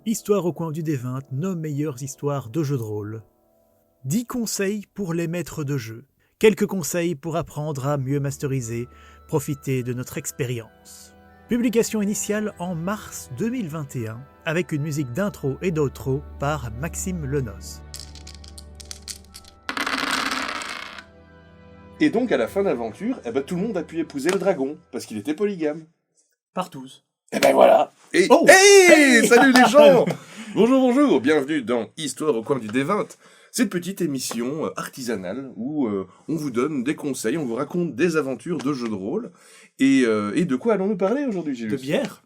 Histoire au coin du D20, nos meilleures histoires de jeux de rôle. 10 conseils pour les maîtres de jeu. Quelques conseils pour apprendre à mieux masteriser, profiter de notre expérience. Publication initiale en mars 2021, avec une musique d'intro et d'outro par Maxime Lenos. Et donc à la fin de l'aventure, tout le monde a pu épouser le dragon, parce qu'il était polygame. Partout. Et ben voilà. Et hey, salut les gens. Bonjour, bienvenue dans Histoire au coin du D20. Cette petite émission artisanale où on vous donne des conseils, on vous raconte des aventures de jeux de rôle. Et de quoi allons-nous parler aujourd'hui, Gilles ? De bière.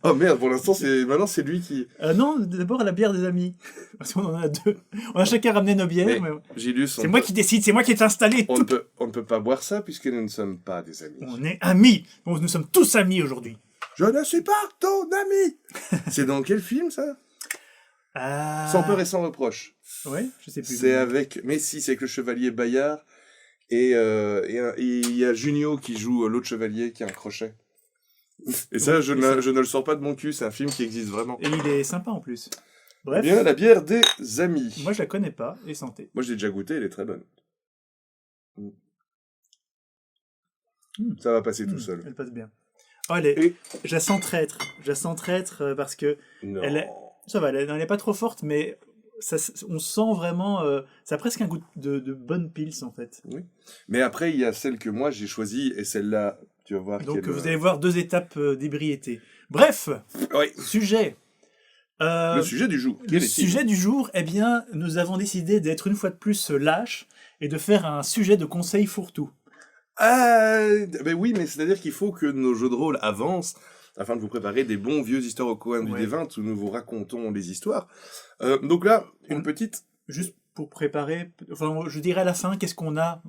Oh merde, pour l'instant, maintenant c'est lui qui... Non, d'abord la bière des amis. Parce qu'on en a deux. On a chacun ramené nos bières. Mais Gilles, c'est moi qui décide, c'est moi qui est installé. On ne peut pas boire ça puisque nous ne sommes pas des amis. On est amis. Donc nous sommes tous amis aujourd'hui. Je ne suis pas ton ami. C'est dans quel film ça ? Sans peur et sans reproche. Ouais, je sais plus. C'est avec... Mais si, c'est avec le chevalier Bayard. Et il y a Junio qui joue l'autre chevalier qui a un crochet. Et ça, je ne le sors pas de mon cul, c'est un film qui existe vraiment. Et il est sympa en plus. Bref. Bien, la bière des amis. Moi, je la connais pas, et santé. Moi, je l'ai déjà goûtée, elle est très bonne. Ça va passer tout seul. Elle passe bien. Oh, je la sens traître. Je la sens traître parce que... Non. Ça va, elle n'est pas trop forte, mais on sent vraiment... ça a presque un goût de bonne pils, en fait. Oui. Mais après, il y a celle que moi, j'ai choisie, et celle-là... Tu vas voir. Donc vous allez voir 2 étapes d'ébriété. Bref, oui. Sujet. Le sujet du jour. Le sujet du jour, eh bien, nous avons décidé d'être une fois de plus lâches et de faire un sujet de conseil fourre-tout. Oui, mais c'est-à-dire qu'il faut que nos jeux de rôle avancent afin de vous préparer des bons vieux histoires au coin du D20 où nous vous racontons les histoires. Donc là, une petite... Juste pour préparer, enfin, je dirais à la fin, qu'est-ce qu'on a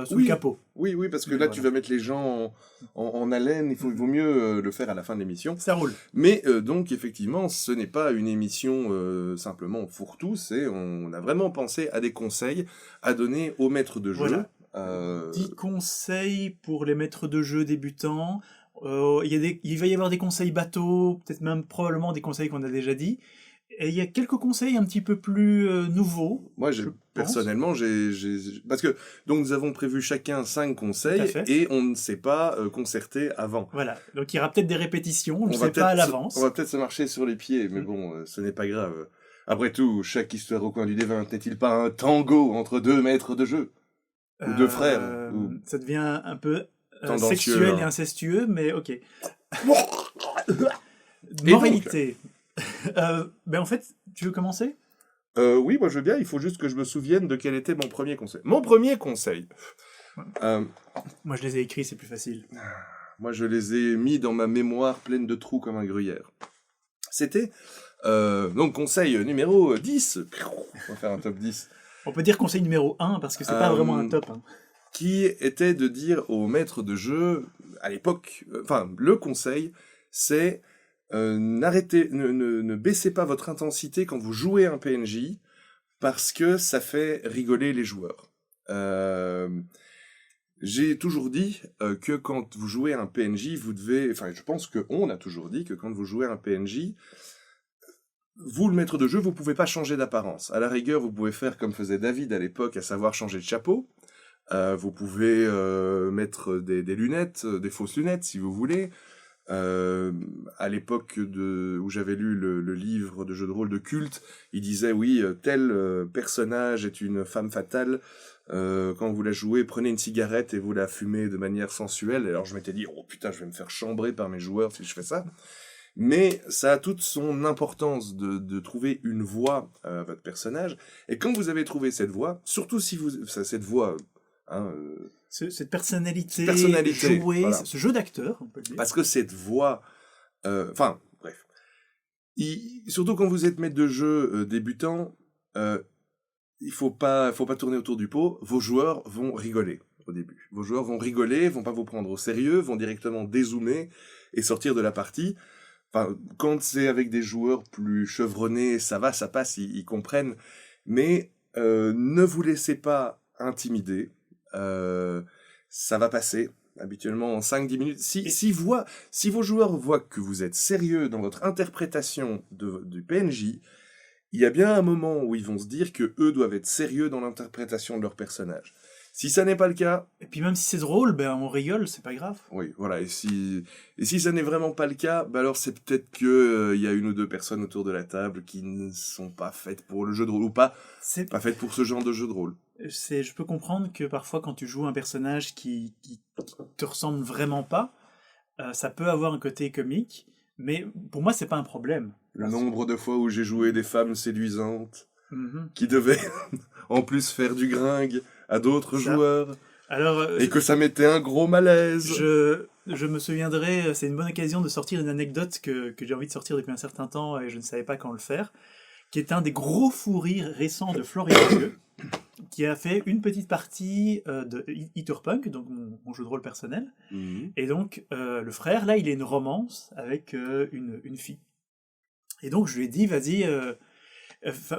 sous le capot. Oui, parce que là, tu vas mettre les gens en haleine, il vaut mieux le faire à la fin de l'émission. Ça roule. Mais donc, effectivement, ce n'est pas une émission simplement fourre-tout, on a vraiment pensé à des conseils à donner aux maîtres de jeu. Voilà. 10 conseils pour les maîtres de jeu débutants. Il va y avoir des conseils bateaux, peut-être même probablement des conseils qu'on a déjà dit. Et il y a quelques conseils un petit peu plus nouveaux. Moi, personnellement, parce que donc nous avons prévu chacun 5 conseils et on ne s'est pas concerté avant. Voilà, donc il y aura peut-être des répétitions, on ne sait pas à l'avance. On va peut-être se marcher sur les pieds, mais bon, ce n'est pas grave. Après tout, chaque histoire au coin du D20 n'est-il pas un tango entre 2 maîtres de jeu ou 2 frères Ça devient un peu sexuel et incestueux, mais ok. Moralité. En fait, tu veux commencer ? Oui, moi je veux bien, il faut juste que je me souvienne de quel était mon premier conseil. Mon premier conseil. Moi je les ai écrits, c'est plus facile. Moi je les ai mis dans ma mémoire pleine de trous comme un gruyère. C'était donc conseil numéro 10. On va faire un top 10. On peut dire conseil numéro 1 parce que c'est pas vraiment un top. Qui était de dire aux maîtres de jeu, à l'époque, le conseil, c'est... ne baissez pas votre intensité quand vous jouez un PNJ parce que ça fait rigoler les joueurs. J'ai toujours dit que quand vous jouez un PNJ, je pense qu'on a toujours dit que quand vous jouez un PNJ, vous, le maître de jeu, vous pouvez pas changer d'apparence. À la rigueur, vous pouvez faire comme faisait David à l'époque, à savoir changer de chapeau. Vous pouvez mettre des lunettes, des fausses lunettes si vous voulez. À l'époque où j'avais lu le livre de jeu de rôle de culte, il disait oui, tel personnage est une femme fatale, quand vous la jouez, prenez une cigarette et vous la fumez de manière sensuelle. Alors je m'étais dit, oh putain, je vais me faire chambrer par mes joueurs si je fais ça. Mais ça a toute son importance de trouver une voix à votre personnage, et quand vous avez trouvé cette voix, surtout si cette voix... cette personnalité jouée, voilà. Ce jeu d'acteur, on peut le dire. Parce que cette voix... bref. Surtout quand vous êtes maître de jeu débutant, il faut pas tourner autour du pot. Vos joueurs vont rigoler au début. Vos joueurs vont rigoler, vont pas vous prendre au sérieux, vont directement dézoomer et sortir de la partie. Quand c'est avec des joueurs plus chevronnés, ça va, ça passe, ils comprennent. Mais ne vous laissez pas intimider. Ça va passer. habituellement en 5-10 minutes. Si vos joueurs voient que vous êtes sérieux dans votre interprétation du PNJ, il y a bien un moment où ils vont se dire que eux doivent être sérieux dans l'interprétation de leur personnage. Si ça n'est pas le cas... Et puis même si c'est drôle, ben on rigole, c'est pas grave. Oui, voilà. Et si ça n'est vraiment pas le cas, ben alors c'est peut-être que y a une ou deux personnes autour de la table qui ne sont pas faites pour le jeu de rôle, ou pas faites pour ce genre de jeu de rôle. Je peux comprendre que parfois quand tu joues un personnage qui te ressemble vraiment pas, ça peut avoir un côté comique, mais pour moi c'est pas un problème. Le nombre de fois où j'ai joué des femmes séduisantes Mm-hmm. qui devaient en plus faire du gringue à d'autres joueurs, alors, et que ça mettait un gros malaise. Je me souviendrai, c'est une bonne occasion de sortir une anecdote que j'ai envie de sortir depuis un certain temps et je ne savais pas quand le faire, qui est un des gros fous rires récents de Florian Thieu, qui a fait une petite partie de Hitterpunk, donc mon jeu de rôle personnel. Mhm. Et donc, le frère, là, il a une romance avec une fille. Et donc, je lui ai dit, vas-y,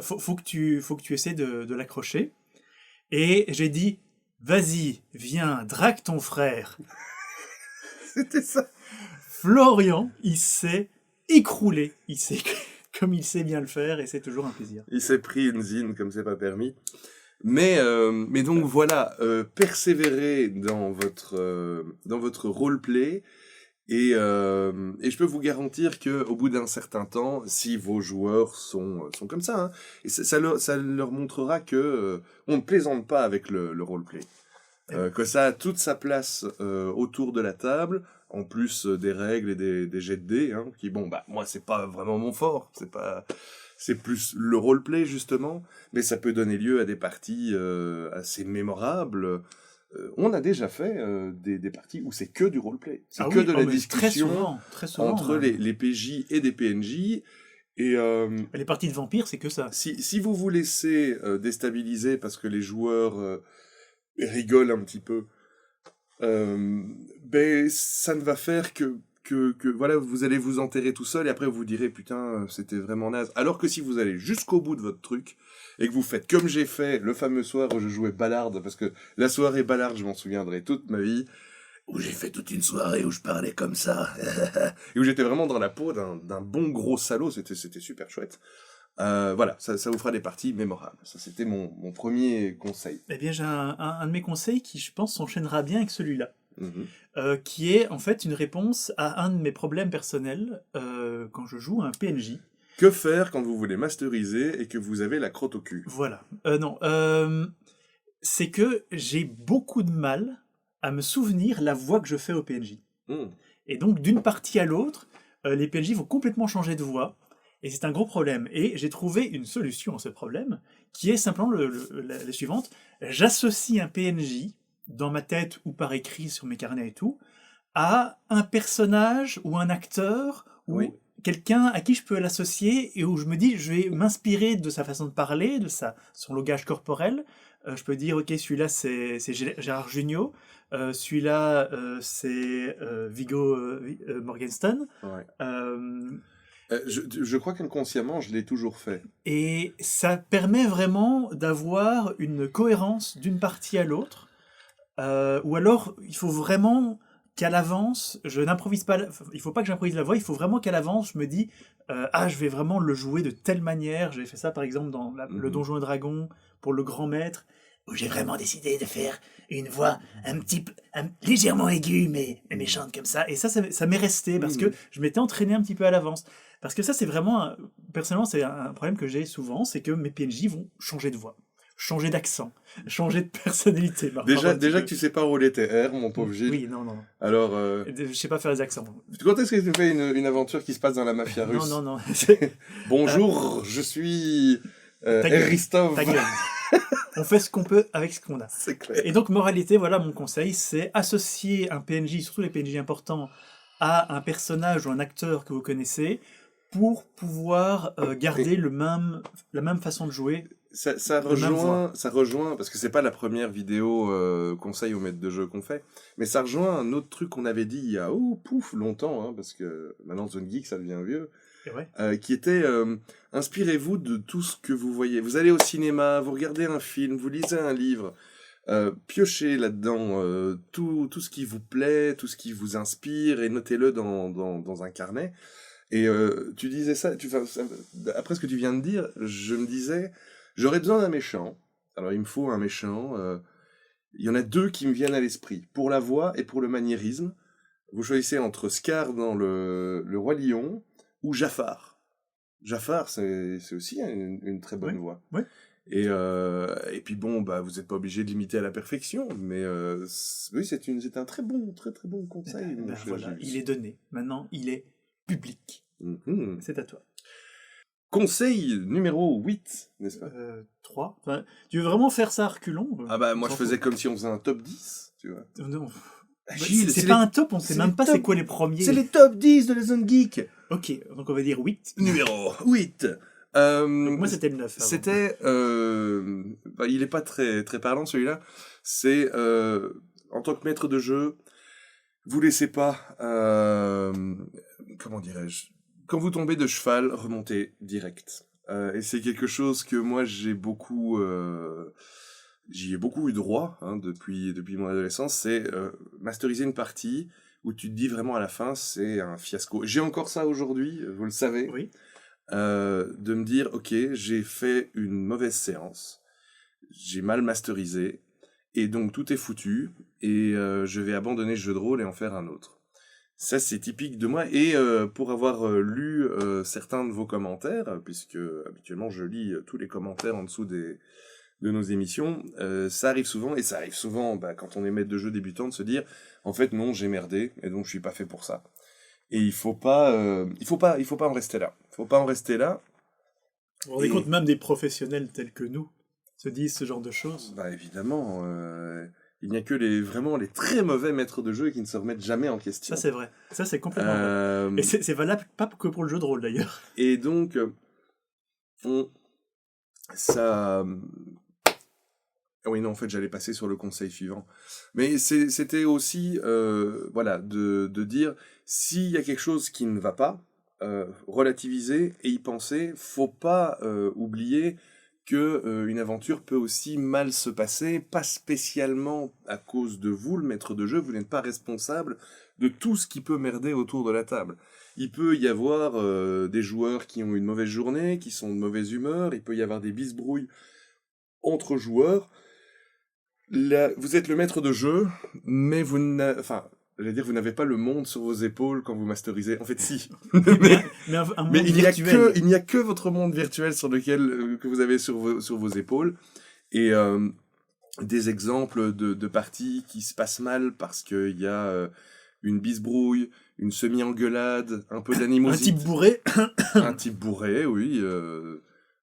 faut que tu essaies de l'accrocher. Et j'ai dit, vas-y, viens, drague ton frère. C'était ça. Florian, il s'est écroulé. Comme il sait bien le faire, et c'est toujours un plaisir. Il s'est pris une zine comme c'est pas permis. Mais donc voilà, persévérez dans votre roleplay, et je peux vous garantir que au bout d'un certain temps, si vos joueurs sont comme ça, hein, et ça leur montrera que on ne plaisante pas avec le roleplay, que ça a toute sa place autour de la table, en plus des règles et des jets de dés, hein, qui moi c'est pas vraiment mon fort, c'est plus le roleplay justement, mais ça peut donner lieu à des parties assez mémorables. On a déjà fait des parties où c'est que du roleplay, c'est que de la discussion très souvent, entre les PJ et des PNJ. Et les parties de vampires, c'est que ça. Si vous vous laissez déstabiliser parce que les joueurs rigolent un petit peu, ça ne va faire que voilà, vous allez vous enterrer tout seul et après vous direz putain, c'était vraiment naze. Alors que si vous allez jusqu'au bout de votre truc et que vous faites comme j'ai fait le fameux soir où je jouais Ballard, parce que la soirée Ballard, je m'en souviendrai toute ma vie, où j'ai fait toute une soirée où je parlais comme ça, et où j'étais vraiment dans la peau d'un bon gros salaud, c'était super chouette. Voilà, ça vous fera des parties mémorables. Ça, c'était mon premier conseil. Eh bien, j'ai un de mes conseils qui, je pense, s'enchaînera bien avec celui-là. Mm-hmm. Qui est en fait une réponse à un de mes problèmes personnels quand je joue un PNJ. Que faire quand vous voulez masteriser et que vous avez la crotte au cul? Voilà. C'est que j'ai beaucoup de mal à me souvenir la voix que je fais au PNJ. Et donc, d'une partie à l'autre, les PNJ vont complètement changer de voix. Et c'est un gros problème. Et j'ai trouvé une solution à ce problème, qui est simplement la suivante. J'associe un PNJ, dans ma tête ou par écrit sur mes carnets et tout, à un personnage ou un acteur ou quelqu'un à qui je peux l'associer et où je me dis je vais m'inspirer de sa façon de parler, de son langage corporel. Je peux dire ok, celui-là c'est Gérard Jugnot, celui-là c'est Viggo Morgenstern. Ouais. Je crois qu'inconsciemment, je l'ai toujours fait. Et ça permet vraiment d'avoir une cohérence d'une partie à l'autre. Ou alors, il faut vraiment qu'à l'avance, je n'improvise pas. Il faut pas que j'improvise la voix. Il faut vraiment qu'à l'avance, je me dis, je vais vraiment le jouer de telle manière. J'ai fait ça, par exemple, dans le Donjon et Dragon pour le Grand Maître, où j'ai vraiment décidé de faire une voix légèrement aiguë, mais méchante comme ça. Et ça m'est resté parce que je m'étais entraîné un petit peu à l'avance. Parce que ça, c'est vraiment, personnellement, c'est un problème que j'ai souvent, c'est que mes PNJ vont changer de voix, changer d'accent, changer de personnalité. Déjà que tu sais pas rouler tes R, mon pauvre Gilles. Oui, non. Alors, je sais pas faire les accents. Quand est-ce que tu fais une aventure qui se passe dans la mafia russe? Non. Bonjour, je suis Eristov. Ta gueule. On fait ce qu'on peut avec ce qu'on a. C'est clair. Et donc, moralité, voilà mon conseil, c'est associer un PNJ, surtout les PNJ importants, à un personnage ou un acteur que vous connaissez, pour pouvoir garder la même façon de jouer. Ça rejoint, parce que c'est pas la première vidéo conseil au maître de jeu qu'on fait, mais ça rejoint un autre truc qu'on avait dit il y a longtemps, hein, parce que maintenant Zone Geek ça devient vieux, qui était inspirez-vous de tout ce que vous voyez. Vous allez au cinéma, vous regardez un film, vous lisez un livre, Piochez là-dedans tout ce qui vous plaît, tout ce qui vous inspire, et notez-le dans un carnet. Et tu disais ça, après ce que tu viens de dire, je me disais, j'aurais besoin d'un méchant. Alors il me faut un méchant. Il y en a deux qui me viennent à l'esprit, pour la voix et pour le maniérisme. Vous choisissez entre Scar dans le Roi Lion ou Jafar. Jafar, c'est aussi une très bonne voix. Oui. Et puis bon, bah vous n'êtes pas obligé de l'imiter à la perfection, mais oui, c'est un très bon conseil. Voilà, il est donné. Maintenant, il est public. Mm-hmm. C'est à toi. Conseil numéro 8, n'est-ce pas 3. Enfin, tu veux vraiment faire ça à reculons Ah bah moi je faisais comme si on faisait un top 10, tu vois. Non. Gilles, c'est pas un top, on sait même pas c'est quoi les premiers. C'est les top 10 de la Zone Geek. Ok, donc on va dire 8. Numéro 8. Donc moi c'était le 9. C'était... il est pas très parlant celui-là. C'est, en tant que maître de jeu, vous laissez pas... comment dirais-je, quand vous tombez de cheval, remontez direct. Et c'est quelque chose que moi j'ai beaucoup... j'y ai beaucoup eu droit depuis mon adolescence, c'est masteriser une partie où tu te dis vraiment à la fin, c'est un fiasco. J'ai encore ça aujourd'hui, vous le savez. Oui. De me dire, ok, j'ai fait une mauvaise séance, j'ai mal masterisé, et donc tout est foutu, et je vais abandonner le jeu de rôle et en faire un autre. Ça, c'est typique de moi, et pour avoir lu certains de vos commentaires, puisque habituellement je lis tous les commentaires en dessous de nos émissions, ça arrive souvent, et ça arrive souvent quand on est maître de jeu débutant, de se dire, en fait non, j'ai merdé, et donc je suis pas fait pour ça. Et il faut pas en rester là. Faut pas en rester là. On rend compte même des professionnels tels que nous se disent ce genre de choses. Bah évidemment, il n'y a que vraiment les très mauvais maîtres de jeu qui ne se remettent jamais en question. Ça c'est vrai. Ça c'est complètement vrai. Et c'est valable pas que pour le jeu de rôle d'ailleurs. Et donc, ça... Oui, non, en fait, j'allais passer sur le conseil suivant. Mais c'était aussi, de dire, s'il y a quelque chose qui ne va pas, relativiser et y penser. Faut pas oublier que une aventure peut aussi mal se passer, pas spécialement à cause de vous, le maître de jeu. Vous n'êtes pas responsable de tout ce qui peut merder autour de la table. Il peut y avoir des joueurs qui ont une mauvaise journée, qui sont de mauvaise humeur. Il peut y avoir des bisbrouilles entre joueurs. Là, vous êtes le maître de jeu, mais vous n'avez pas le monde sur vos épaules quand vous masterisez. En fait, si. mais il n'y a que votre monde virtuel sur lequel que vous avez sur vos épaules. Et des exemples de parties qui se passent mal parce qu'il y a une bisbrouille, une semi-engueulade, un peu d'animosité. Un type bourré. Un type bourré, oui.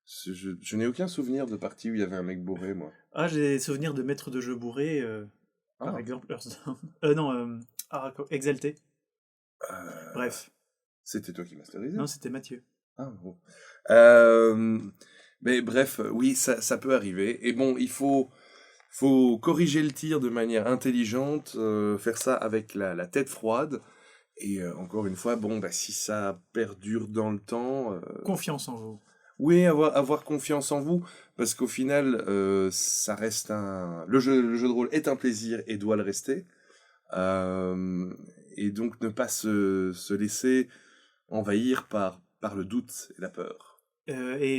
Je n'ai aucun souvenir de partie où il y avait un mec bourré, moi. Ah, j'ai des souvenirs de maître de jeu bourré, par exemple. Exalté. Bref. C'était toi qui masterisais ? Non, c'était Mathieu. Ah, bon. Mais bref, oui, ça peut arriver. Et bon, il faut corriger le tir de manière intelligente, faire ça avec la tête froide. Et encore une fois, si ça perdure dans le temps... Confiance en vous. Oui, avoir confiance en vous, parce qu'au final, ça reste le jeu de rôle est un plaisir et doit le rester. Et donc ne pas se laisser envahir par le doute et la peur.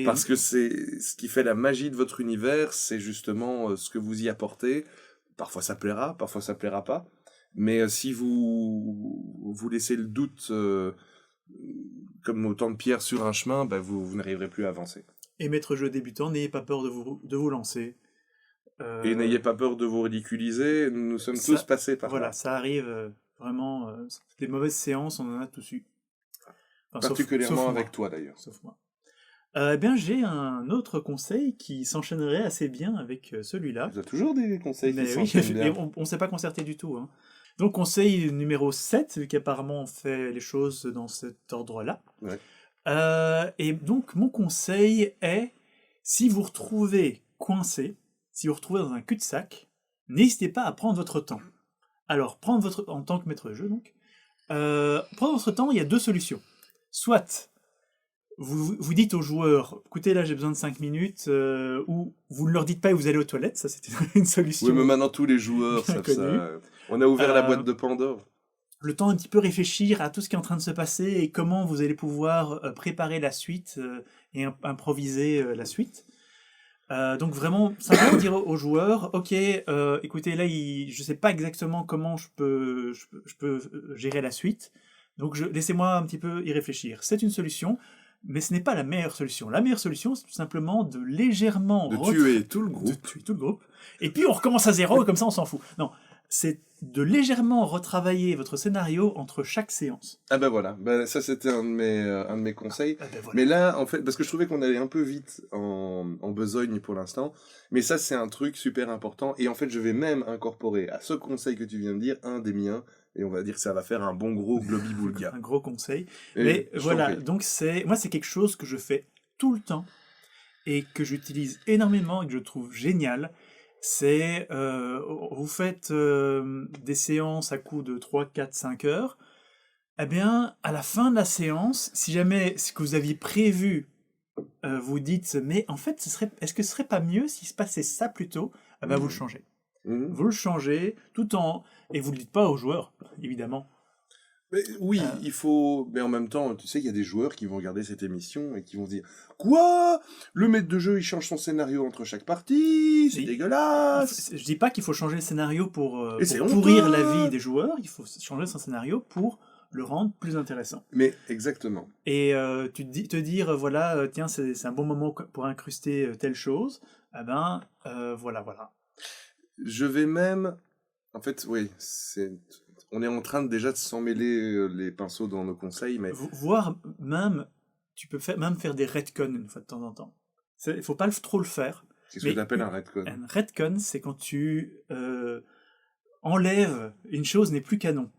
Parce que c'est ce qui fait la magie de votre univers, c'est justement ce que vous y apportez. Parfois ça plaira, parfois ça plaira pas. Mais si vous laissez le doute comme autant de pierres sur un chemin, vous n'arriverez plus à avancer. Et maître jeu débutant, n'ayez pas peur de vous lancer. Et n'ayez pas peur de vous ridiculiser, nous sommes tous passés par là. Voilà, ça arrive vraiment. Les mauvaises séances, on en a tous eu. Enfin, particulièrement sauf avec toi d'ailleurs. Sauf moi. J'ai un autre conseil qui s'enchaînerait assez bien avec celui-là. Vous avez toujours des conseils qui s'enchaînent bien. On ne s'est pas concerté du tout. Hein. Donc, conseil numéro 7, vu qu'apparemment on fait les choses dans cet ordre-là. Ouais. Et donc, mon conseil est, si vous retrouvez coincé, si vous retrouvez dans un cul-de-sac, n'hésitez pas à prendre votre temps. Alors, en tant que maître de jeu, donc, prendre votre temps, il y a deux solutions. Soit vous dites aux joueurs, écoutez, là j'ai besoin de 5 minutes, ou vous ne leur dites pas et vous allez aux toilettes, ça c'était une solution Oui, mais maintenant tous les joueurs bien savent connue. ça. On a ouvert la Euh, boîte de Pandore. le temps un petit peu réfléchir à tout ce qui est en train de se passer et comment vous allez pouvoir préparer la suite et improviser la suite. Donc vraiment, simplement dire aux joueurs, ok, écoutez, là, je sais pas exactement comment je peux gérer la suite, donc laissez-moi un petit peu y réfléchir. C'est une solution, mais ce n'est pas la meilleure solution. La meilleure solution, c'est tout simplement de légèrement De tuer tout le de groupe. tuer tout le groupe, et puis on recommence à zéro, et comme ça on s'en fout. Non, c'est de légèrement retravailler votre scénario entre chaque séance. Ah ben voilà, ben, ça c'était un de mes conseils. Ah ben voilà. Mais là, en fait, parce que je trouvais qu'on allait un peu vite en besogne pour l'instant, mais ça c'est un truc super important, et en fait je vais même incorporer à ce conseil que tu viens de dire, un des miens, et on va dire que ça va faire un bon gros globi-boulga. Un gros conseil. Et Mais je t'en voilà, prie. donc moi c'est quelque chose que je fais tout le temps et que j'utilise énormément et que je trouve génial. C'est, vous faites des séances à coup de 3, 4, 5 heures. Eh bien, à la fin de la séance, si jamais ce que vous aviez prévu, vous dites, mais en fait, est-ce que ce serait pas mieux s'il se passait ça plutôt? Eh ben, vous le Mhm. changez. Mhm. Vous le changez et vous le dites pas aux joueurs, évidemment. Mais oui, Euh, il faut. Mais en même temps, tu sais, il y a des joueurs qui vont regarder cette émission et qui vont se dire quoi? Le maître de jeu, il change son scénario entre chaque partie, c'est Et- dégueulasse! Je dis pas qu'il faut changer le scénario Et pour c'est pourrir la vie honteux! des joueurs, il faut changer son scénario pour le rendre plus intéressant. Mais exactement. Et te dire, voilà, tiens, c'est un bon moment pour incruster telle chose, eh ben, voilà. Je vais même. En fait, oui, c'est. On est en train déjà de s'en mêler les pinceaux dans nos conseils, mais Voire même, tu peux même faire des retcons une fois de temps en temps. Il faut pas trop le faire, c'est ce que tu mais appelles un retcon. un retcon, c'est quand tu enlèves une chose n'est plus canon.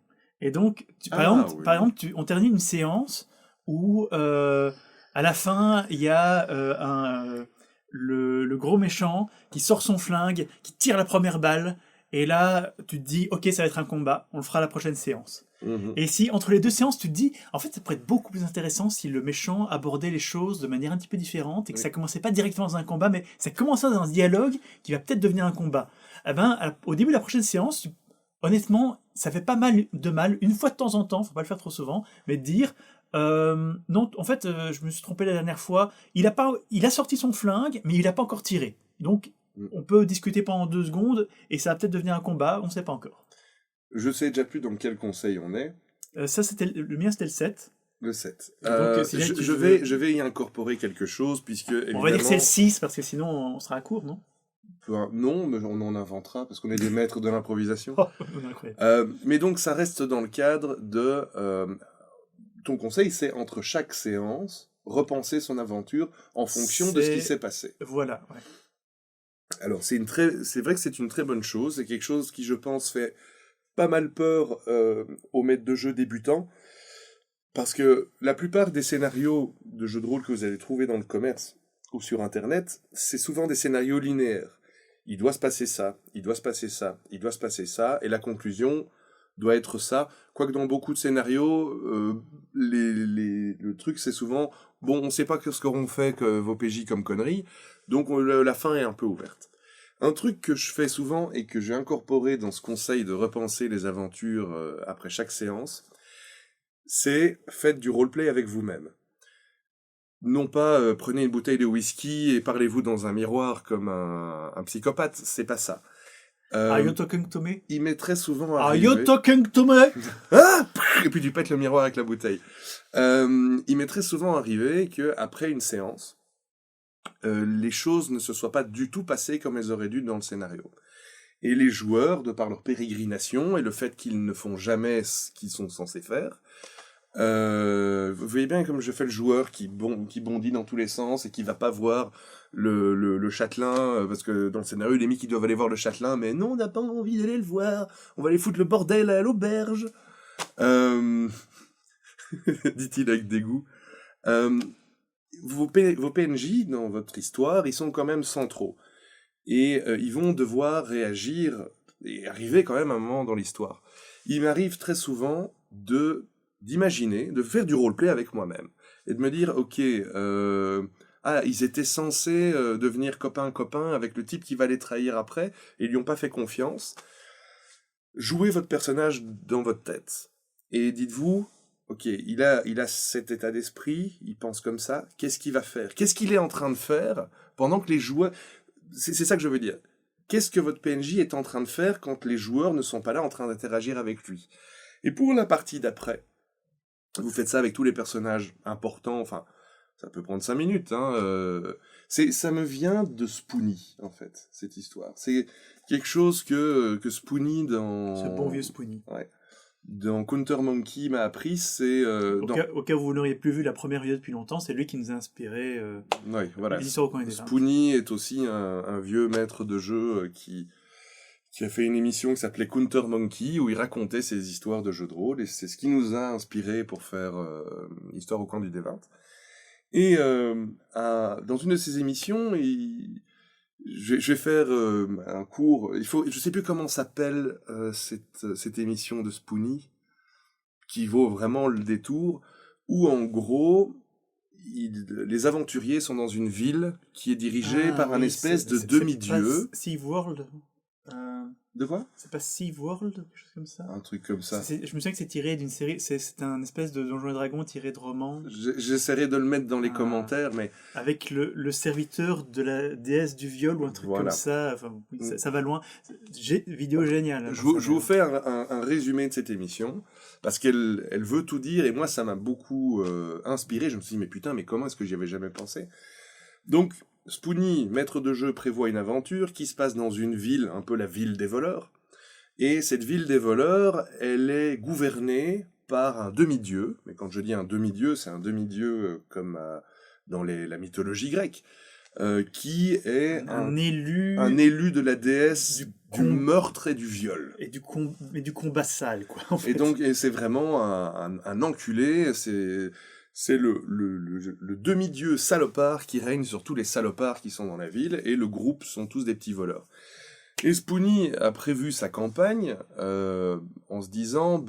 Et donc, Ah par oui. exemple on termine une séance où à la fin, il y a le gros méchant qui sort son flingue, qui tire la première balle, et là, tu te dis, ok, ça va être un combat, on le fera à la prochaine séance. Mhm. Et si, entre les deux séances, tu te dis, en fait, ça pourrait être beaucoup plus intéressant si le méchant abordait les choses de manière un petit peu différente et que Oui. ça commençait pas directement dans un combat, mais ça commençait dans un dialogue qui va peut-être devenir un combat. Eh ben, au début de la prochaine séance, honnêtement, ça fait pas mal de mal, une fois de temps en temps, faut pas le faire trop souvent, mais de dire, non, en fait, je me suis trompé la dernière fois, il a sorti son flingue, mais il a pas encore tiré. Donc, Mm. on peut discuter pendant 2 secondes et ça va peut-être devenir un combat, on sait pas encore. Je sais déjà plus dans quel conseil on est. Ça, le mien, c'était le 7. Le 7. Donc, si jamais tu Je veux- je vais y incorporer quelque chose, puisque On va dire que c'est le évidemment. 6 parce que sinon on sera à court, non? Non, mais on en inventera, parce qu'on est des maîtres de l'improvisation. Oh, on est incroyable. Mais donc, ça reste dans le cadre de. Ton conseil, c'est entre chaque séance, repenser son aventure en fonction de ce qui C'est- s'est passé. Voilà, ouais. Alors, c'est vrai que c'est une très bonne chose. C'est quelque chose qui, je pense, fait pas mal peur aux maîtres de jeu débutants. Parce que la plupart des scénarios de jeux de rôle que vous allez trouver dans le commerce ou sur Internet, c'est souvent des scénarios linéaires. Il doit se passer ça, il doit se passer ça, il doit se passer ça, et la conclusion doit être ça. Quoique dans beaucoup de scénarios, le truc c'est souvent, bon, on sait pas ce qu'auront fait que vos PJ comme conneries, donc la fin est un peu ouverte. Un truc que je fais souvent et que j'ai incorporé dans ce conseil de repenser les aventures après chaque séance, c'est faites du roleplay avec vous-même. Non pas prenez une bouteille de whisky et parlez-vous dans un miroir comme un psychopathe, c'est pas ça. Are you talking to me? Il m'est très souvent Are you arrivé... talking to me? Ah et puis tu pètes le miroir avec la bouteille. Il m'est très souvent arrivé que après une séance, les choses ne se soient pas du tout passées comme elles auraient dû dans le scénario. Et les joueurs, de par leur pérégrination et le fait qu'ils ne font jamais ce qu'ils sont censés faire, vous voyez bien comme je fais le joueur qui bondit dans tous les sens et qui va pas voir le châtelain, parce que dans le scénario, il est mis qu'ils doivent aller voir le châtelain, mais non, on n'a pas envie d'aller le voir, on va aller foutre le bordel à l'auberge. Dit-il avec dégoût. Vos PNJ, dans votre histoire, ils sont quand même centraux. Et ils vont devoir réagir et arriver quand même à un moment dans l'histoire. Il m'arrive très souvent d'imaginer, de faire du roleplay avec moi-même. et de me dire, ok, ils étaient censés devenir copains avec le type qui va les trahir après, et ils lui ont pas fait confiance. Jouez votre personnage dans votre tête. Et dites-vous, ok, il a cet état d'esprit, il pense comme ça, qu'est-ce qu'il va faire? Qu'est-ce qu'il est en train de faire pendant que les joueurs... C'est ça que je veux dire. Qu'est-ce que votre PNJ est en train de faire quand les joueurs ne sont pas là en train d'interagir avec lui? Et pour la partie d'après, vous faites ça avec tous les personnages importants, enfin, ça peut prendre 5 minutes, hein. Ça me vient de Spoonie, en fait, cette histoire. C'est quelque chose que Spoonie dans... Ce bon vieux Spoonie. Ouais. Dans Counter Monkey m'a appris, c'est... Au cas où vous n'auriez plus vu la première vidéo depuis longtemps, c'est lui qui nous a inspiré ouais, voilà. les histoires au coin des vins. Spoonie est aussi un vieux maître de jeu qui a fait une émission qui s'appelait Counter Monkey, où il racontait ses histoires de jeux de rôle, et c'est ce qui nous a inspiré pour faire Histoire au coin du D20. Et dans une de ces émissions, je vais faire un cours. Je sais plus comment s'appelle cette émission de Spoonie, qui vaut vraiment le détour, où en gros, les aventuriers sont dans une ville qui est dirigée par un espèce de demi-dieu. C'est pas SeaWorld. De quoi? C'est pas SeaWorld, quelque chose comme ça? Un truc comme ça. Je me souviens que c'est tiré d'une série, c'est un espèce de Donjons et Dragons tiré de romans. J'essaierai de le mettre dans les commentaires, mais... Avec le serviteur de la déesse du viol ou un truc comme ça. Enfin, ça va loin. Vidéo géniale. Hein, je vous fais un résumé de cette émission, parce qu'elle veut tout dire, et moi ça m'a beaucoup inspiré. Je me suis dit, mais comment est-ce que j'y avais jamais pensé? Donc, Spoonie, maître de jeu, prévoit une aventure qui se passe dans une ville, un peu la ville des voleurs. Et cette ville des voleurs, elle est gouvernée par un demi-dieu. Mais quand je dis un demi-dieu, c'est un demi-dieu comme dans la mythologie grecque, qui est un élu de la déesse du meurtre et du viol. Et du combat sale, quoi. En fait. Et donc, c'est vraiment un enculé, c'est le demi-dieu salopard qui règne sur tous les salopards qui sont dans la ville, et le groupe sont tous des petits voleurs. Et Spoonie a prévu sa campagne en se disant,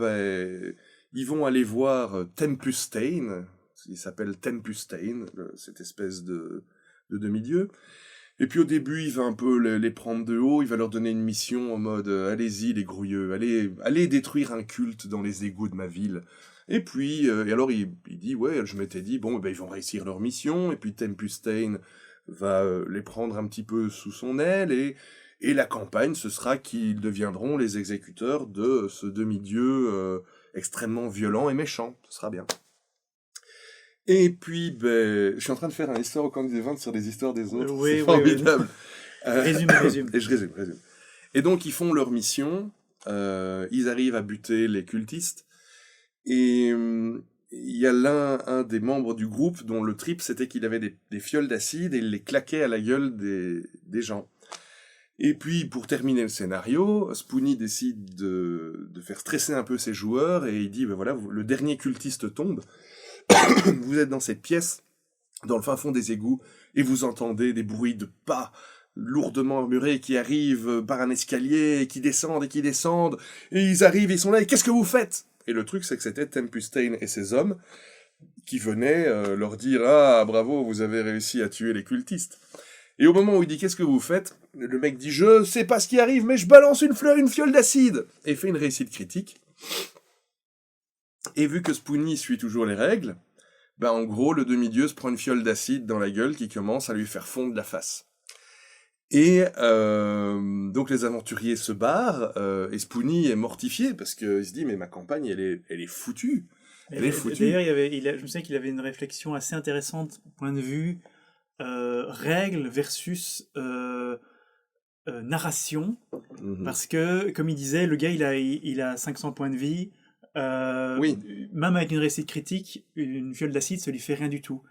ils vont aller voir Tempustain, il s'appelle Tempustain, cette espèce de demi-dieu. Et puis au début, il va un peu les prendre de haut, il va leur donner une mission en mode allez-y les grouilleux, allez détruire un culte dans les égouts de ma ville. Et puis, et alors il dit, ouais, je m'étais dit, bon, ils vont réussir leur mission, et puis Tempustain va les prendre un petit peu sous son aile, et la campagne, ce sera qu'ils deviendront les exécuteurs de ce demi-dieu extrêmement violent et méchant. Ce sera bien. Et puis, je suis en train de faire une histoire au camp des 20 sur les histoires des autres. Oui, c'est formidable. Résume. Et je résume. Et donc, ils font leur mission. Ils arrivent à buter les cultistes. Et il y a un des membres du groupe dont le trip, c'était qu'il avait des fioles d'acide et il les claquait à la gueule des gens. Et puis, pour terminer le scénario, Spoonie décide de faire stresser un peu ses joueurs, et il dit, voilà, le dernier cultiste tombe, vous êtes dans cette pièce, dans le fin fond des égouts, et vous entendez des bruits de pas lourdement murmurés qui arrivent par un escalier, et qui descendent, et ils arrivent, ils sont là, et qu'est-ce que vous faites? Et le truc, c'est que c'était Tempustain et ses hommes qui venaient leur dire, ah, bravo, vous avez réussi à tuer les cultistes. Et au moment où il dit « Qu'est-ce que vous faites ?» Le mec dit « Je sais pas ce qui arrive, mais je balance une fiole d'acide !» Et fait une réussite critique. Et vu que Spoonie suit toujours les règles, en gros, le demi-dieu se prend une fiole d'acide dans la gueule qui commence à lui faire fondre la face. Et donc les aventuriers se barrent, et Spoonie est mortifié, parce qu'il se dit « Mais ma campagne, elle est foutue. » Elle est foutue. D'ailleurs, je me souviens qu'il avait une réflexion assez intéressante, point de vue... règles versus narration, parce que, comme il disait, le gars, il a 500 points de vie, même avec une réussite critique, une fiole d'acide, ça lui fait rien du tout.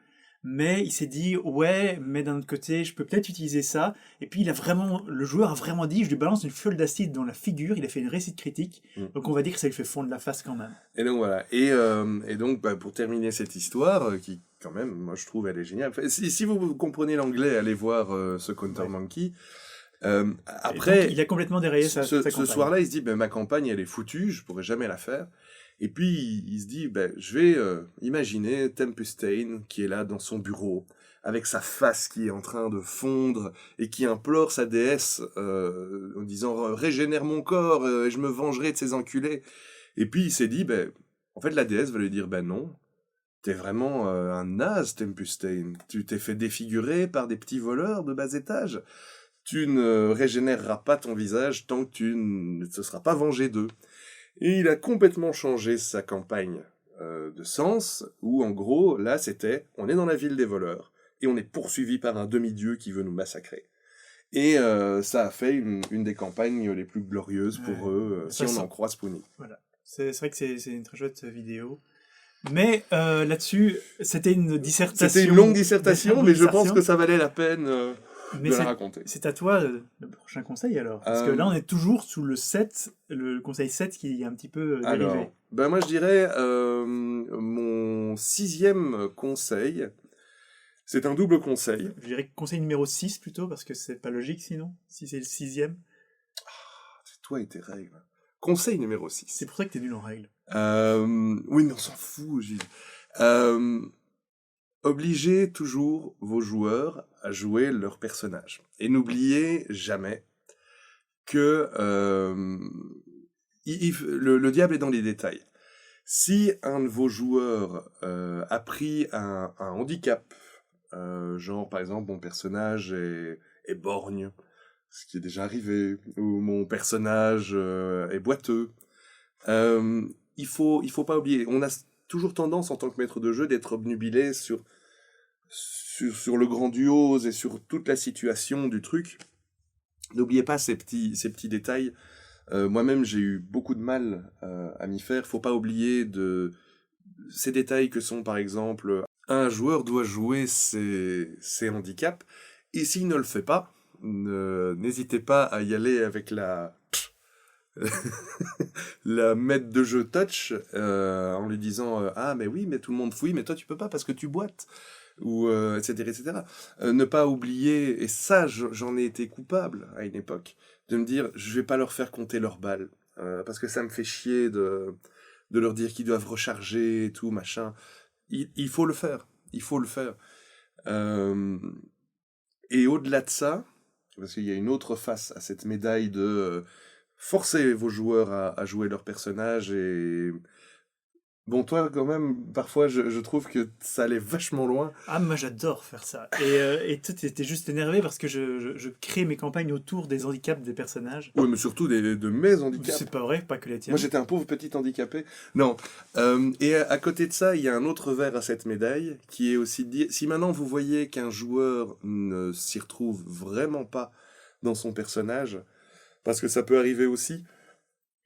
Mais il s'est dit, ouais, mais d'un autre côté, je peux peut-être utiliser ça, et puis le joueur a vraiment dit, je lui balance une fiole d'acide dans la figure, il a fait une réussite critique, donc on va dire que ça lui fait fondre la face quand même. Et donc voilà, et donc pour terminer cette histoire, qui quand même, moi je trouve elle est géniale, si vous comprenez l'anglais, allez voir ce Counter Monkey. Après, donc, il a complètement déraillé sa campagne. Ce soir-là, il se dit, ma campagne elle est foutue, je pourrais jamais la faire. Et puis, il se dit, ben, je vais imaginer Tempestane qui est là dans son bureau, avec sa face qui est en train de fondre, et qui implore sa déesse en disant « Régénère mon corps, et je me vengerai de ces enculés ». Et puis, il s'est dit, ben, en fait, la déesse va lui dire « Ben non, t'es vraiment un naze, Tempestane. Tu t'es fait défigurer par des petits voleurs de bas étage. Tu ne régénéreras pas ton visage tant que tu ne te seras pas vengé d'eux. » Et il a complètement changé sa campagne de sens, où en gros, là, c'était, on est dans la ville des voleurs, et on est poursuivi par un demi-dieu qui veut nous massacrer. Et ça a fait une des campagnes les plus glorieuses pour eux, si on en croit Spoonie. Voilà. C'est vrai que c'est une très chouette vidéo. Mais là-dessus, c'était une dissertation. C'était une longue dissertation, mais je pense que ça valait la peine de la raconter. C'est à toi le prochain conseil alors. Parce que là, on est toujours sous le 7, le conseil 7 qui est un petit peu dérivé. Alors, ben moi je dirais mon 6e conseil, c'est un double conseil. Je dirais conseil numéro 6 plutôt, parce que c'est pas logique sinon, si c'est le 6e. C'est toi et tes règles. Conseil numéro 6. C'est pour ça que t'es nul en règles. Oui, mais on s'en fout, Gilles. Obligez toujours vos joueurs à jouer leur personnage. Et n'oubliez jamais que le diable est dans les détails. Si un de vos joueurs a pris un handicap, genre par exemple mon personnage est borgne, ce qui est déjà arrivé, ou mon personnage est boiteux, il faut pas oublier, on a toujours tendance en tant que maître de jeu d'être obnubilé sur le grandiose et sur toute la situation du truc. N'oubliez pas ces petits détails. Moi-même, j'ai eu beaucoup de mal à m'y faire. Faut pas oublier ces détails que sont, par exemple, un joueur doit jouer ses handicaps, et s'il ne le fait pas, n'hésitez pas à y aller avec la maître de jeu touch en lui disant ah mais oui mais tout le monde fouille mais toi tu peux pas parce que tu boites ou etc. Ne pas oublier, et ça j'en ai été coupable à une époque, de me dire je vais pas leur faire compter leurs balles parce que ça me fait chier de leur dire qu'ils doivent recharger et tout machin. Il faut le faire, et au-delà de ça, parce qu'il y a une autre face à cette médaille de forcez vos joueurs à jouer leur personnage. Et bon, toi quand même parfois je trouve que ça allait vachement loin. Ah, moi j'adore faire ça. Et toi t'étais juste énervé parce que je crée mes campagnes autour des handicaps des personnages. Oui, mais surtout de mes handicaps. C'est pas vrai, pas que les tiens. Moi j'étais un pauvre petit handicapé. Non. Et à côté de ça, il y a un autre verre à cette médaille qui est aussi de dire, si maintenant vous voyez qu'un joueur ne s'y retrouve vraiment pas dans son personnage, parce que ça peut arriver aussi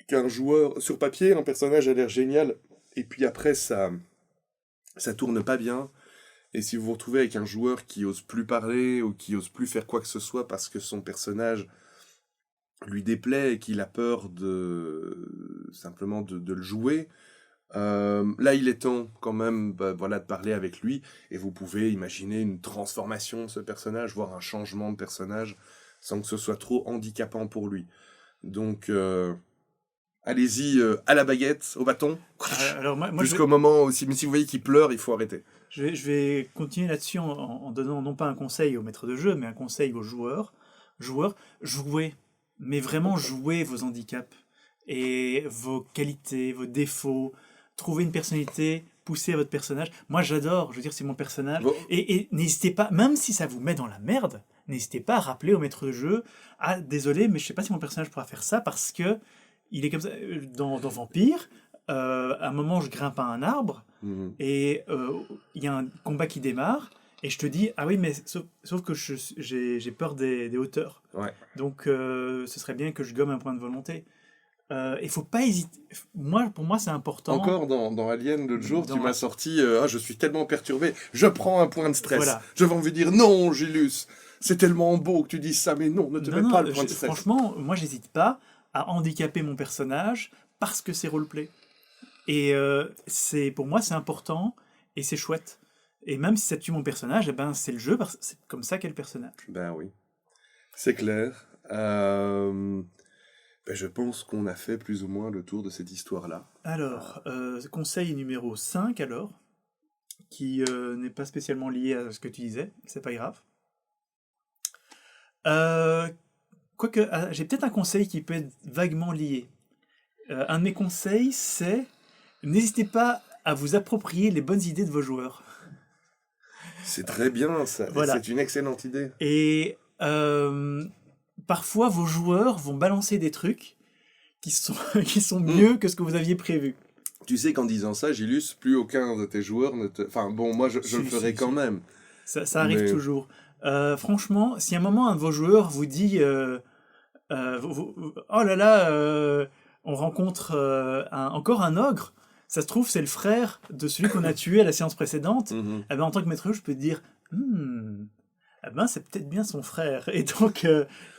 qu'un joueur, sur papier, un personnage a l'air génial, et puis après ça tourne pas bien, et si vous vous retrouvez avec un joueur qui ose plus parler ou qui ose plus faire quoi que ce soit parce que son personnage lui déplaît et qu'il a peur simplement de le jouer, là il est temps quand même de parler avec lui, et vous pouvez imaginer une transformation de ce personnage, voire un changement de personnage sans que ce soit trop handicapant pour lui. Donc allez-y à la baguette, au bâton, alors moi jusqu'au moment où si vous voyez qu'il pleure, il faut arrêter. Je vais continuer là-dessus en donnant non pas un conseil au maître de jeu, mais un conseil aux joueurs. Jouez, mais vraiment jouez vos handicaps et vos qualités, vos défauts. Trouvez une personnalité, poussez à votre personnage. Moi j'adore, je veux dire c'est mon personnage. Bon. Et n'hésitez pas, même si ça vous met dans la merde, n'hésitez pas à rappeler au maître de jeu, ah désolé mais je sais pas si mon personnage pourra faire ça parce que il est comme ça. Dans Vampire, à un moment je grimpe à un arbre, et il y a un combat qui démarre, et je te dis, ah oui, mais sauf que j'ai peur des hauteurs. Ouais. Donc ce serait bien que je gomme un point de volonté. Il faut pas hésiter. Pour moi, c'est important. Encore dans Alien, l'autre jour, tu m'as sorti je suis tellement perturbé, je prends un point de stress. Voilà. Je vais envie de dire non, Gilus, c'est tellement beau que tu dises ça, mais non, ne te mets pas le point de stress. Franchement, moi, j'hésite pas à handicaper mon personnage parce que c'est roleplay. Et pour moi, c'est important et c'est chouette. Et même si ça tue mon personnage, eh ben, c'est le jeu, parce que c'est comme ça qu'est le personnage. Ben oui, c'est clair. Ben, je pense qu'on a fait plus ou moins le tour de cette histoire-là. Alors, conseil numéro 5 alors, qui n'est pas spécialement lié à ce que tu disais, c'est pas grave. Quoique, j'ai peut-être un conseil qui peut être vaguement lié. Un de mes conseils, c'est n'hésitez pas à vous approprier les bonnes idées de vos joueurs. C'est très bien, ça. Voilà. C'est une excellente idée. Et parfois, vos joueurs vont balancer des trucs qui sont mieux que ce que vous aviez prévu. Tu sais qu'en disant ça, Gilus, plus aucun de tes joueurs ne te... Enfin, bon, moi, je le ferai quand même. Ça arrive toujours. Franchement, si à un moment, un de vos joueurs vous dit oh là là, on rencontre encore un ogre, ça se trouve, c'est le frère de celui qu'on a tué à la séance précédente, Mhm. eh ben, en tant que maître jeu, je peux te dire eh ben, c'est peut-être bien son frère. Et donc,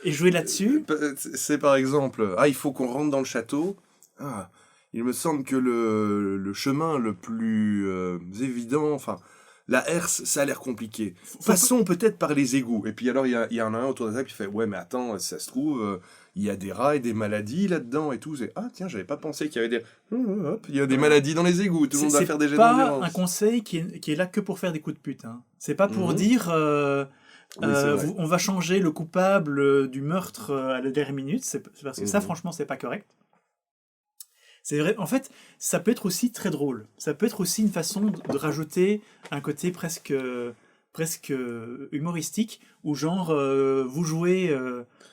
et jouer là-dessus. C'est par exemple, il faut qu'on rentre dans le château. Ah, il me semble que le chemin le plus évident, enfin, la herse, ça a l'air compliqué. Passons peut-être par les égouts. Et puis alors, il y en a un autour de la table qui fait, ouais, mais attends, ça se trouve, il y a des rats et des maladies là-dedans et tout. Ah, tiens, j'avais pas pensé qu'il y avait des... Hop, il y a des maladies dans les égouts. Tout le monde va faire des jets d'endurance. C'est pas un conseil qui est là que pour faire des coups de pute. Hein. C'est pas pour dire... Oui, on va changer le coupable du meurtre à la dernière minute. C'est parce que ça, franchement, c'est pas correct. C'est vrai. En fait, ça peut être aussi très drôle. Ça peut être aussi une façon de rajouter un côté presque humoristique, où genre vous jouez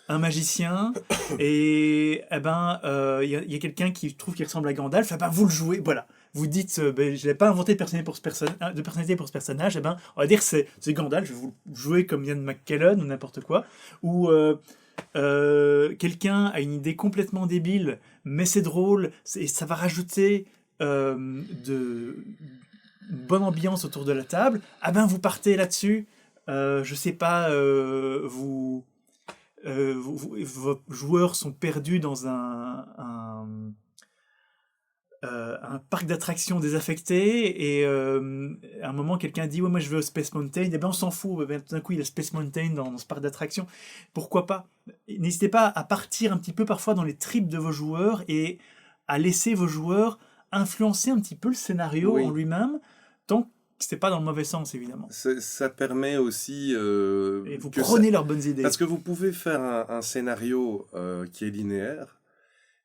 un magicien et eh ben y a quelqu'un qui trouve qu'il ressemble à Gandalf. Eh ben vous le jouez. Voilà. Vous dites, je n'ai pas inventé de personnalité pour ce personnage, eh ben, on va dire que c'est Gandalf, je vais vous jouer comme Ian McKellen ou n'importe quoi. Ou quelqu'un a une idée complètement débile, mais c'est drôle, et ça va rajouter de bonne ambiance autour de la table. Ah ben, vous partez là-dessus, je sais pas, vos joueurs sont perdus dans un parc d'attractions désaffecté et à un moment quelqu'un dit ouais moi je vais au Space Mountain, et ben on s'en fout, ben, tout d'un coup il y a le Space Mountain dans ce parc d'attractions, pourquoi pas. N'hésitez pas à partir un petit peu parfois dans les tripes de vos joueurs et à laisser vos joueurs influencer un petit peu le scénario en lui-même, tant que c'est pas dans le mauvais sens évidemment. Ça permet aussi et vous prenez leurs bonnes idées, parce que vous pouvez faire un scénario qui est linéaire,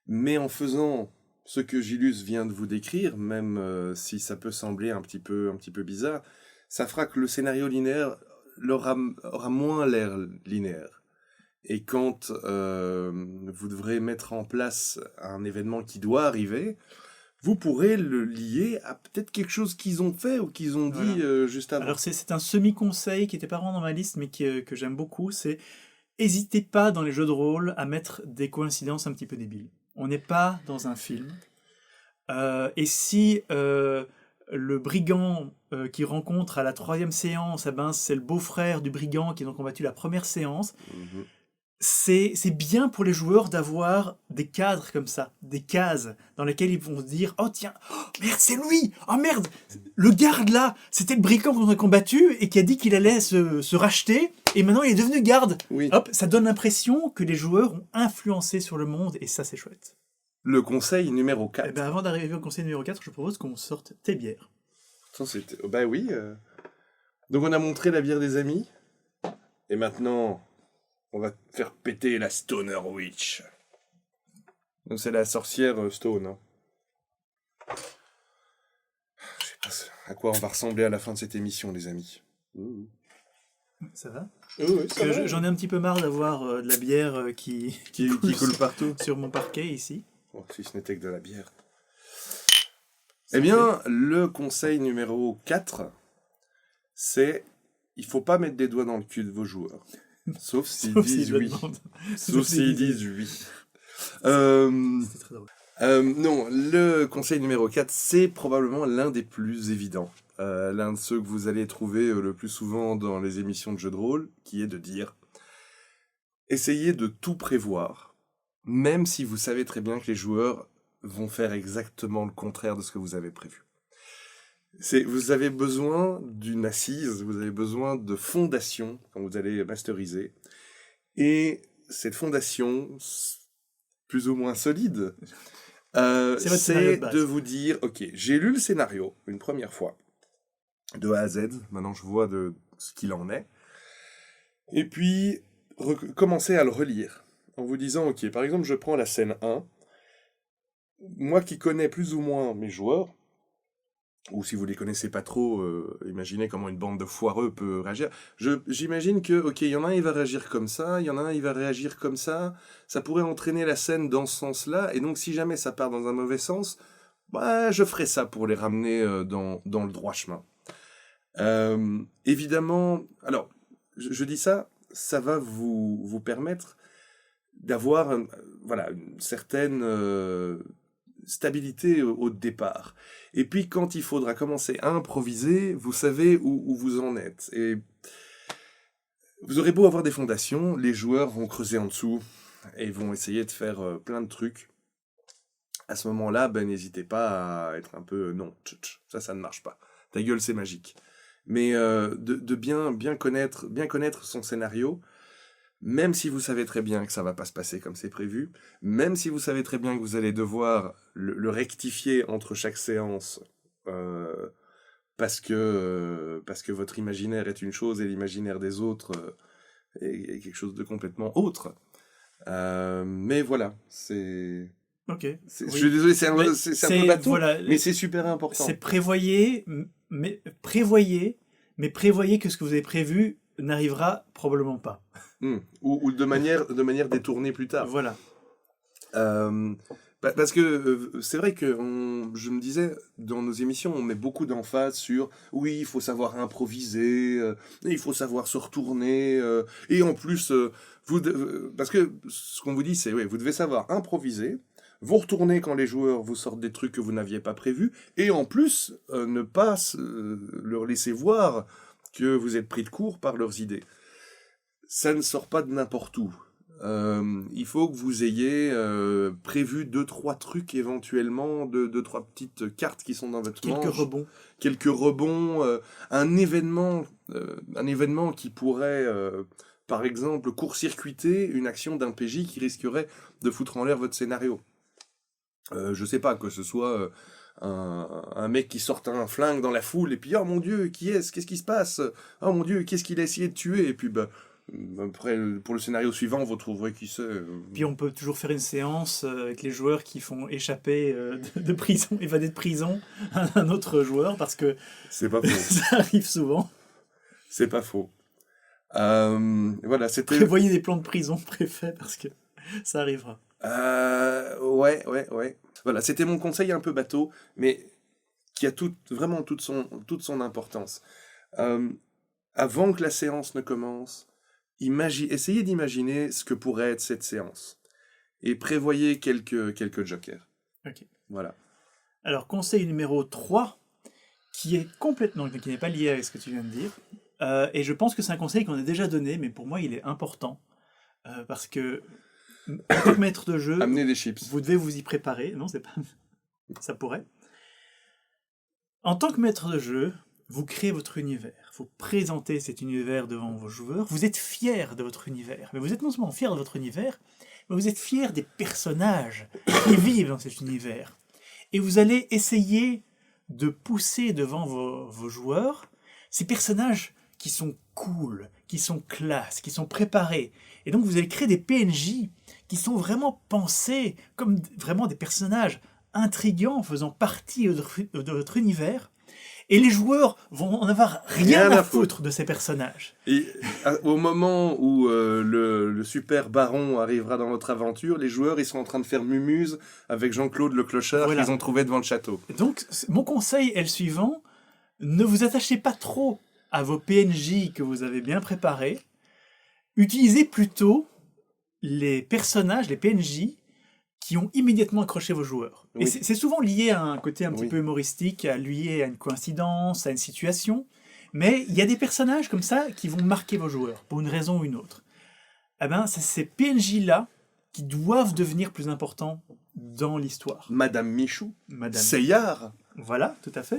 mais en faisant ce que Gilus vient de vous décrire, même si ça peut sembler un petit peu bizarre, ça fera que le scénario linéaire aura moins l'air linéaire. Et quand vous devrez mettre en place un événement qui doit arriver, vous pourrez le lier à peut-être quelque chose qu'ils ont fait ou qu'ils ont dit juste avant. Alors c'est un semi-conseil qui n'était pas vraiment dans ma liste, mais que j'aime beaucoup, c'est n'hésitez pas dans les jeux de rôle à mettre des coïncidences un petit peu débiles. On n'est pas dans un film. Et si le brigand qui rencontre à la 3e séance, eh ben, c'est le beau-frère du brigand qui a donc combattu la première séance, c'est bien pour les joueurs d'avoir des cadres comme ça, des cases dans lesquelles ils vont se dire « Oh tiens, merde, c'est lui! Oh merde, le garde là, c'était le brigand qu'on a combattu et qui a dit qu'il allait se racheter et maintenant il est devenu garde. » Hop, ça donne l'impression que les joueurs ont influencé sur le monde et ça c'est chouette. Le conseil numéro 4. Eh ben, avant d'arriver au conseil numéro 4, je propose qu'on sorte tes bières. Bah oui. Donc on a montré la bière des amis. Et maintenant, on va faire péter la Stoner Witch. Donc c'est la sorcière Stone. Hein. Je sais pas à quoi on va ressembler à la fin de cette émission, les amis. Ça va? Oui, ça va. J'en ai un petit peu marre d'avoir de la bière qui coule partout sur mon parquet ici. Oh, si ce n'était que de la bière. Eh bien, le conseil numéro 4, c'est il faut pas mettre des doigts dans le cul de vos joueurs. Sauf s'ils disent oui. Sauf s'ils disent oui. C'était très drôle. Non, le conseil numéro 4, c'est probablement l'un des plus évidents. L'un de ceux que vous allez trouver le plus souvent dans les émissions de jeux de rôle, qui est de dire essayez de tout prévoir, même si vous savez très bien que les joueurs vont faire exactement le contraire de ce que vous avez prévu. Vous avez besoin d'une assise, vous avez besoin de fondation quand vous allez masteriser. Et cette fondation, plus ou moins solide, C'est votre scénario de c'est base. de vous dire, ok, j'ai lu le scénario une première fois, de A à Z, maintenant je vois de ce qu'il en est, et puis commencer à le relire, en vous disant, ok, par exemple, je prends la scène 1, moi qui connais plus ou moins mes joueurs, ou si vous les connaissez pas trop, imaginez comment une bande de foireux peut réagir. J'imagine que, ok, il y en a un, il va réagir comme ça, il y en a un, il va réagir comme ça pourrait entraîner la scène dans ce sens-là, et donc si jamais ça part dans un mauvais sens, bah, je ferai ça pour les ramener dans le droit chemin. Évidemment, alors, je dis ça, ça va vous permettre d'avoir voilà, une certaine stabilité au départ. Et puis quand il faudra commencer à improviser, vous savez où vous en êtes. Et vous aurez beau avoir des fondations, les joueurs vont creuser en dessous et vont essayer de faire plein de trucs. À ce moment-là, ben, n'hésitez pas à être un peu non, ça ne marche pas. Ta gueule, c'est magique. Mais de bien connaître son scénario, même si vous savez très bien que ça va pas se passer comme c'est prévu, même si vous savez très bien que vous allez devoir le rectifier entre chaque séance, parce que votre imaginaire est une chose et l'imaginaire des autres est quelque chose de complètement autre. Mais voilà, c'est... Ok. Oui. Oui. Je suis désolé, c'est un peu bateau, voilà, mais c'est super important. C'est prévoyez, mais prévoyez que ce que vous avez prévu n'arrivera probablement pas. Ou de manière détournée plus tard. Voilà. Parce que c'est vrai que je me disais, dans nos émissions, on met beaucoup d'emphase sur oui, il faut savoir improviser, il faut savoir se retourner, et en plus, parce que ce qu'on vous dit, c'est oui, vous devez savoir improviser, vous retourner quand les joueurs vous sortent des trucs que vous n'aviez pas prévus, et en plus, ne pas leur laisser voir que vous êtes pris de court par leurs idées. Ça ne sort pas de n'importe où. Il faut que vous ayez prévu 2-3 trucs éventuellement, 2-3 petites cartes qui sont dans votre manche. Quelques rebonds, un événement qui pourrait, par exemple, court-circuiter une action d'un PJ qui risquerait de foutre en l'air votre scénario. Je sais pas, que ce soit un mec qui sorte un flingue dans la foule et puis oh mon dieu, qui est-ce, qu'est-ce qui se passe, oh mon dieu, qu'est-ce qu'il a essayé de tuer, et puis bah après, pour le scénario suivant, vous trouverez qui c'est. Puis on peut toujours faire une séance avec les joueurs qui font échapper de prison, évader de prison à un autre joueur, parce que c'est pas faux. Ça arrive souvent. C'est pas faux. Voilà, c'était... Prévoyez des plans de prison préfaits, parce que ça arrivera. Ouais. Voilà, c'était mon conseil un peu bateau, mais qui a vraiment toute son importance. Avant que la séance ne commence, essayez d'imaginer ce que pourrait être cette séance. Et prévoyez quelques jokers. Ok. Voilà. Alors, conseil numéro 3, qui n'est pas lié à ce que tu viens de dire. Et je pense que c'est un conseil qu'on a déjà donné, mais pour moi, il est important. Parce que, en tant que maître de jeu, amenez des chips. Vous devez vous y préparer. Non, c'est pas... Ça pourrait. En tant que maître de jeu, vous créez votre univers, vous présentez cet univers devant vos joueurs, vous êtes fier de votre univers, mais vous êtes non seulement fier de votre univers, mais vous êtes fier des personnages qui vivent dans cet univers. Et vous allez essayer de pousser devant vos joueurs ces personnages qui sont cool, qui sont classe, qui sont préparés. Et donc vous allez créer des PNJ qui sont vraiment pensés comme vraiment des personnages intrigants, faisant partie de votre univers. Et les joueurs vont en avoir rien à foutre de ces personnages. Et au moment où le super baron arrivera dans votre aventure, les joueurs ils sont en train de faire mumuse avec Jean-Claude le clochard qu'ils ont trouvé devant le château. Donc mon conseil est le suivant, ne vous attachez pas trop à vos PNJ que vous avez bien préparés, utilisez plutôt les personnages, les PNJ, qui ont immédiatement accroché vos joueurs. Oui. Et c'est souvent lié à un côté un petit peu humoristique, lié à une coïncidence, à une situation, mais il y a des personnages comme ça qui vont marquer vos joueurs, pour une raison ou une autre. Eh ben, c'est ces PNJ-là qui doivent devenir plus importants dans l'histoire. Madame Michou, Seyard. Voilà, tout à fait.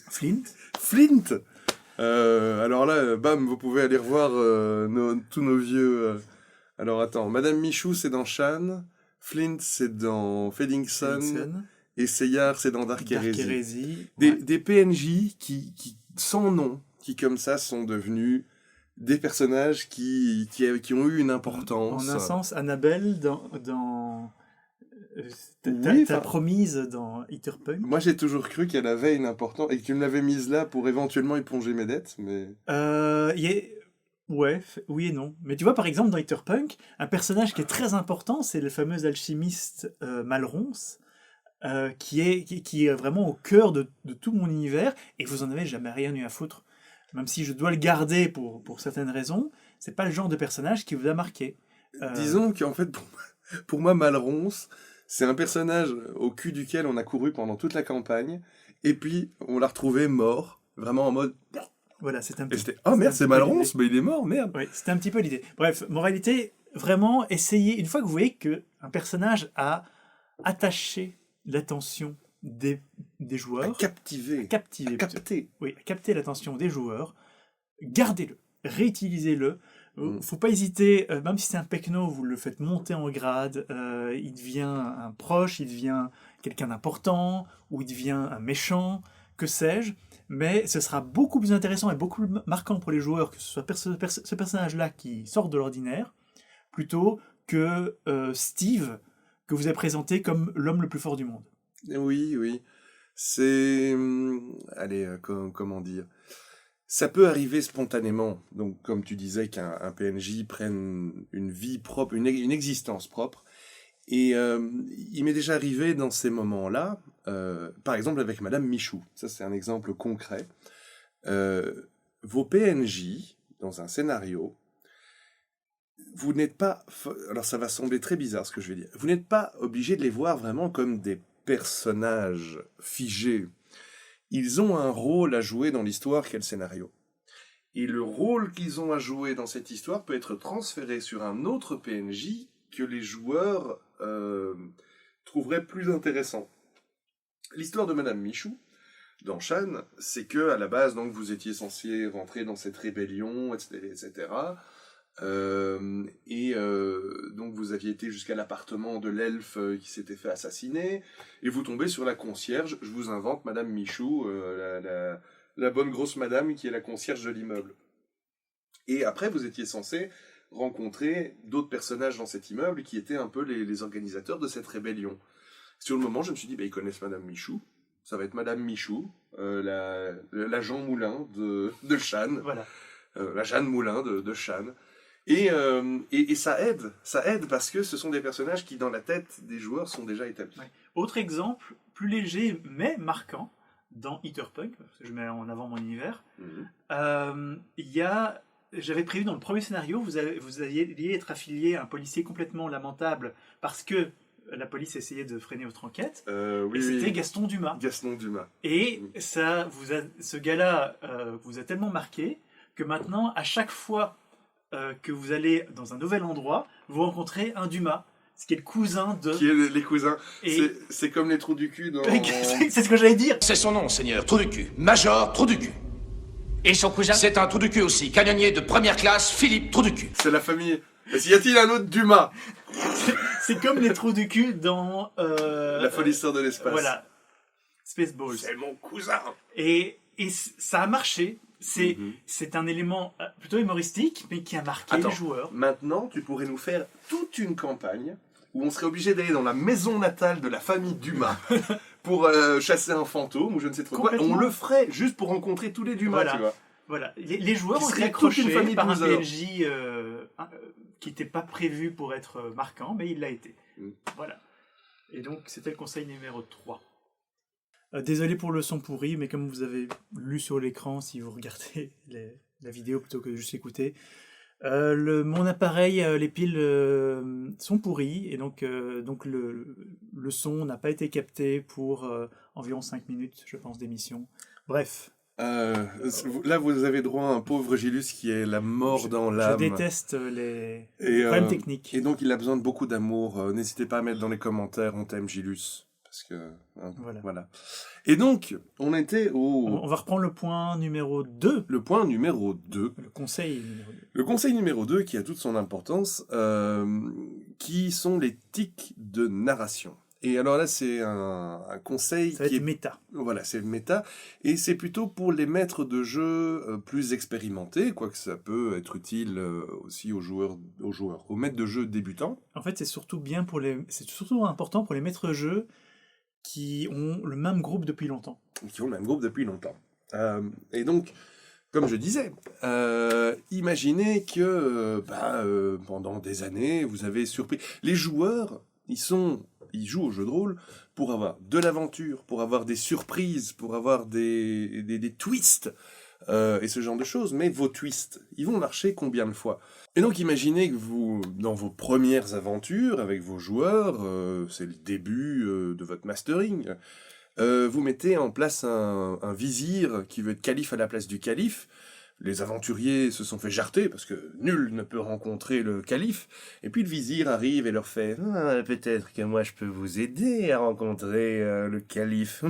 Flint. Alors là, bam, vous pouvez aller revoir tous nos vieux... Alors attends, Madame Michou, c'est dans Shan. Flint, c'est dans Fading Sun. Nixon, Et Seyard, c'est dans Dark Dark Heresy. Heresy. Des, Ouais. des PNJ qui, sans nom, qui comme ça sont devenus des personnages qui ont eu une importance. En un sens, Annabelle dans Oui, ta enfin, promise dans Hitterpunk. moi j'ai toujours cru qu'elle avait une importance et que tu me l'avais mise là pour éventuellement éponger mes dettes, mais... Ouais, oui et non. Mais tu vois, par exemple, dans Hitterpunk, un personnage qui est très important, c'est le fameux alchimiste Malronce, qui est vraiment au cœur de tout mon univers, et vous en avez jamais rien eu à foutre. Même si je dois le garder pour certaines raisons, c'est pas le genre de personnage qui vous a marqué. Disons qu'en fait, pour moi, Malronce, c'est un personnage au cul duquel on a couru pendant toute la campagne, et puis on l'a retrouvé mort, vraiment en mode... Voilà, c'est un Et petit c'était, oh merde, un c'est petit peu Malronce, mais il est mort, merde. Oui, c'était un petit peu l'idée. Bref, moralité, vraiment, essayez, une fois que vous voyez qu'un personnage a attaché l'attention des À joueurs, captiver, captivé, à capter. oui, à capter l'attention des joueurs, gardez-le, réutilisez-le. Faut pas hésiter, même si c'est un pecno, vous le faites monter en grade, il devient un proche, il devient quelqu'un d'important, ou il devient un méchant, que sais-je, mais ce sera beaucoup plus intéressant et beaucoup plus marquant pour les joueurs que ce soit ce personnage-là qui sort de l'ordinaire, plutôt que Steve, que vous avez présenté comme l'homme le plus fort du monde. Oui, oui. C'est... allez, comment dire? Ça peut arriver spontanément. Donc, comme tu disais, qu'un PNJ prenne une vie propre, une existence propre. Et il m'est déjà arrivé dans ces moments-là, par exemple avec Madame Michou. Ça, c'est un exemple concret. Vos PNJ, dans un scénario, vous n'êtes pas... Alors, ça va sembler très bizarre ce que je vais dire. Vous n'êtes pas obligé de les voir vraiment comme des personnages figés. Ils ont un rôle à jouer dans l'histoire qu'est le scénario. Et le rôle qu'ils ont à jouer dans cette histoire peut être transféré sur un autre PNJ que les joueurs trouveraient plus intéressant. L'histoire de Madame Michou, dans Shan, c'est que à la base, donc, vous étiez censé rentrer dans cette rébellion, etc. Donc vous aviez été jusqu'à l'appartement de l'elfe qui s'était fait assassiner, et vous tombez sur la concierge, je vous invente Madame Michou, la bonne grosse madame qui est la concierge de l'immeuble. Et après vous étiez censé rencontrer d'autres personnages dans cet immeuble qui étaient un peu les organisateurs de cette rébellion. Sur le moment, je me suis dit, ils connaissent Madame Michou, ça va être Madame Michou, la Jean Moulin de Shan, Voilà. la Jeanne Moulin de Shan. Et ça aide parce que ce sont des personnages qui, dans la tête des joueurs, sont déjà établis. Ouais. Autre exemple, plus léger mais marquant, dans Hitterpunk, parce que je mets en avant mon univers, j'avais prévu dans le premier scénario, vous alliez être affilié à un policier complètement lamentable parce que la police essayait de freiner votre enquête. Oui, et c'était oui. Gaston Dumas. Gaston Dumas. Et ce gars-là vous a tellement marqué que maintenant, à chaque fois que vous allez dans un nouvel endroit, vous rencontrez un Dumas, ce qui est le cousin de... Qui est les cousins. Et- C'est comme les trous du cul dans... C'est ce que j'allais dire. C'est son nom, seigneur, trou du cul. Major, trou du cul. Et son cousin? C'est un trou du cul aussi. Canonnier de première classe, Philippe, trou du cul. C'est la famille. Y a-t-il un autre Dumas? C'est comme les trous du cul dans... La folle histoire de l'espace. Voilà. Spaceballs. C'est mon cousin. Et ça a marché. C'est un élément plutôt humoristique, mais qui a marqué Attends, les joueurs. maintenant, tu pourrais nous faire toute une campagne où on serait obligé d'aller dans la maison natale de la famille Dumas pour chasser un fantôme ou je ne sais trop quoi. Complètement. On le ferait juste pour rencontrer tous les Dumas, Voilà. tu vois. Voilà. Les joueurs Qui ont été serait toute une accrochés famille par un Bowser. PNJ qui n'était pas prévu pour être marquant, mais il l'a été. Voilà. Et donc, c'était le conseil numéro 3. Désolé pour le son pourri, mais comme vous avez lu sur l'écran, si vous regardez la vidéo plutôt que de juste écouter, mon appareil, les piles sont pourries, et donc le son n'a pas été capté pour environ 5 minutes, je pense, d'émission. Bref. Là, vous avez droit à un pauvre Gilus qui est la mort dans l'âme. Je déteste les problèmes techniques. Et donc, il a besoin de beaucoup d'amour. N'hésitez pas à mettre dans les commentaires, on t'aime Gilus. Parce que, voilà. Et donc, on était au... On va reprendre le point numéro 2. Le point numéro 2. Le conseil numéro 2. Le conseil numéro 2, qui a toute son importance, qui sont les tics de narration. Et alors là, c'est un conseil Ça va qui être est... méta. Voilà, c'est le méta. Et c'est plutôt pour les maîtres de jeu plus expérimentés, quoique ça peut être utile aussi aux maîtres de jeu débutants. En fait, c'est surtout important pour les maîtres de jeu qui ont le même groupe depuis longtemps. Qui ont le même groupe depuis longtemps. Et donc, comme je disais, imaginez que pendant des années, vous avez surpris... Les joueurs, ils jouent au jeu de rôle pour avoir de l'aventure, pour avoir des surprises, pour avoir des twists, et ce genre de choses. Mais vos twists, ils vont marcher combien de fois? Et donc imaginez que vous, dans vos premières aventures avec vos joueurs, c'est le début de votre mastering, vous mettez en place un vizir qui veut être calife à la place du calife. Les aventuriers se sont fait jarter parce que nul ne peut rencontrer le calife. Et puis le vizir arrive et leur fait « Ah, peut-être que moi je peux vous aider à rencontrer le calife. »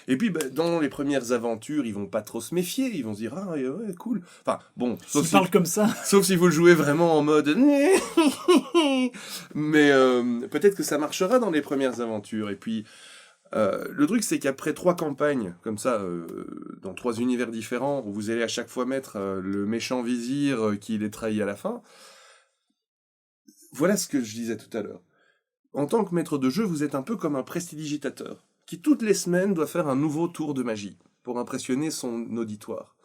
Et puis dans les premières aventures, ils vont pas trop se méfier. Ils vont se dire « Ah ouais, cool. » Enfin bon, S'ils parlent comme ça. sauf si vous le jouez vraiment en mode mais peut-être que ça marchera dans les premières aventures. Et puis le truc, c'est qu'après 3 campagnes, comme ça, dans 3 univers différents, où vous allez à chaque fois mettre le méchant vizir qui les trahit à la fin, voilà ce que je disais tout à l'heure. En tant que maître de jeu, vous êtes un peu comme un prestidigitateur, qui toutes les semaines doit faire un nouveau tour de magie, pour impressionner son auditoire.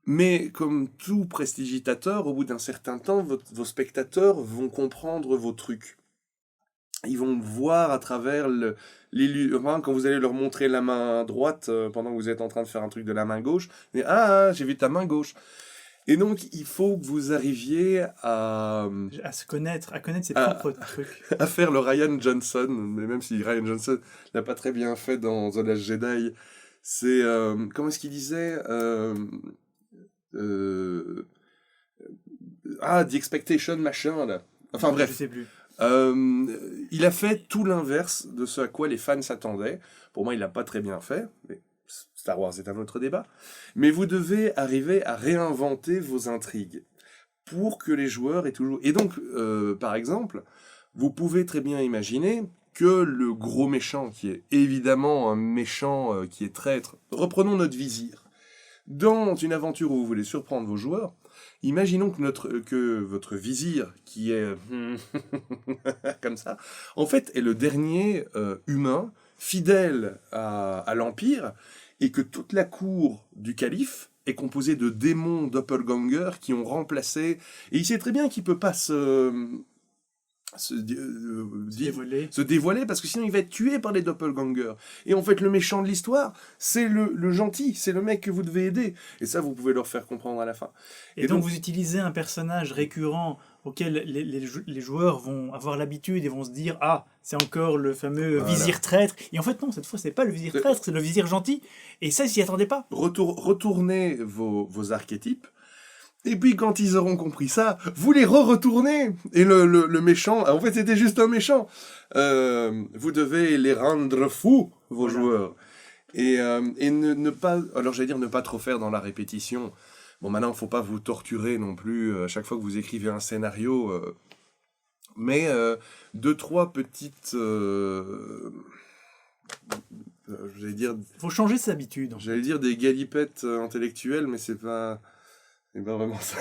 Mais comme tout prestidigitateur, au bout d'un certain temps, vos spectateurs vont comprendre vos trucs. Ils vont voir à travers quand vous allez leur montrer la main droite pendant que vous êtes en train de faire un truc de la main gauche. Et, j'ai vu ta main gauche. Et donc, il faut que vous arriviez à connaître ses propres trucs. À faire le Ryan Johnson, mais même si Ryan Johnson l'a pas très bien fait dans The Last Jedi. C'est, comment est-ce qu'il disait The Expectation machin, là. Enfin bref. Je sais plus. Il a fait tout l'inverse de ce à quoi les fans s'attendaient. Pour moi, il l'a pas très bien fait, mais Star Wars est un autre débat. Mais vous devez arriver à réinventer vos intrigues pour que les joueurs aient toujours... Et donc, par exemple, vous pouvez très bien imaginer que le gros méchant, qui est évidemment un méchant qui est traître... Reprenons notre vizir. Dans une aventure où vous voulez surprendre vos joueurs, imaginons que votre vizir, qui est comme ça, en fait est le dernier humain fidèle à l'Empire, et que toute la cour du calife est composée de démons doppelgangers qui ont remplacé... Et il sait très bien qu'il peut pas se dévoiler parce que sinon il va être tué par les doppelgangers. Et en fait, le méchant de l'histoire, c'est le gentil, c'est le mec que vous devez aider. Et ça, vous pouvez leur faire comprendre à la fin. Et donc vous utilisez un personnage récurrent auquel les joueurs vont avoir l'habitude et vont se dire « Ah, c'est encore le fameux vizir traître. » Et en fait, non, cette fois, c'est pas le vizir traître, c'est le vizir gentil. Et ça, ils s'y attendaient pas. Retournez vos archétypes. Et puis, quand ils auront compris ça, vous les retournez. Et le méchant, en fait, c'était juste un méchant. Vous devez les rendre fous, vos joueurs. Et ne pas... Alors, j'allais dire ne pas trop faire dans la répétition. Bon, maintenant, faut pas vous torturer non plus à chaque fois que vous écrivez un scénario. Mais 2-3 petites... j'allais dire... Faut changer ses habitudes. J'allais dire des galipettes intellectuelles, mais c'est pas vraiment ça.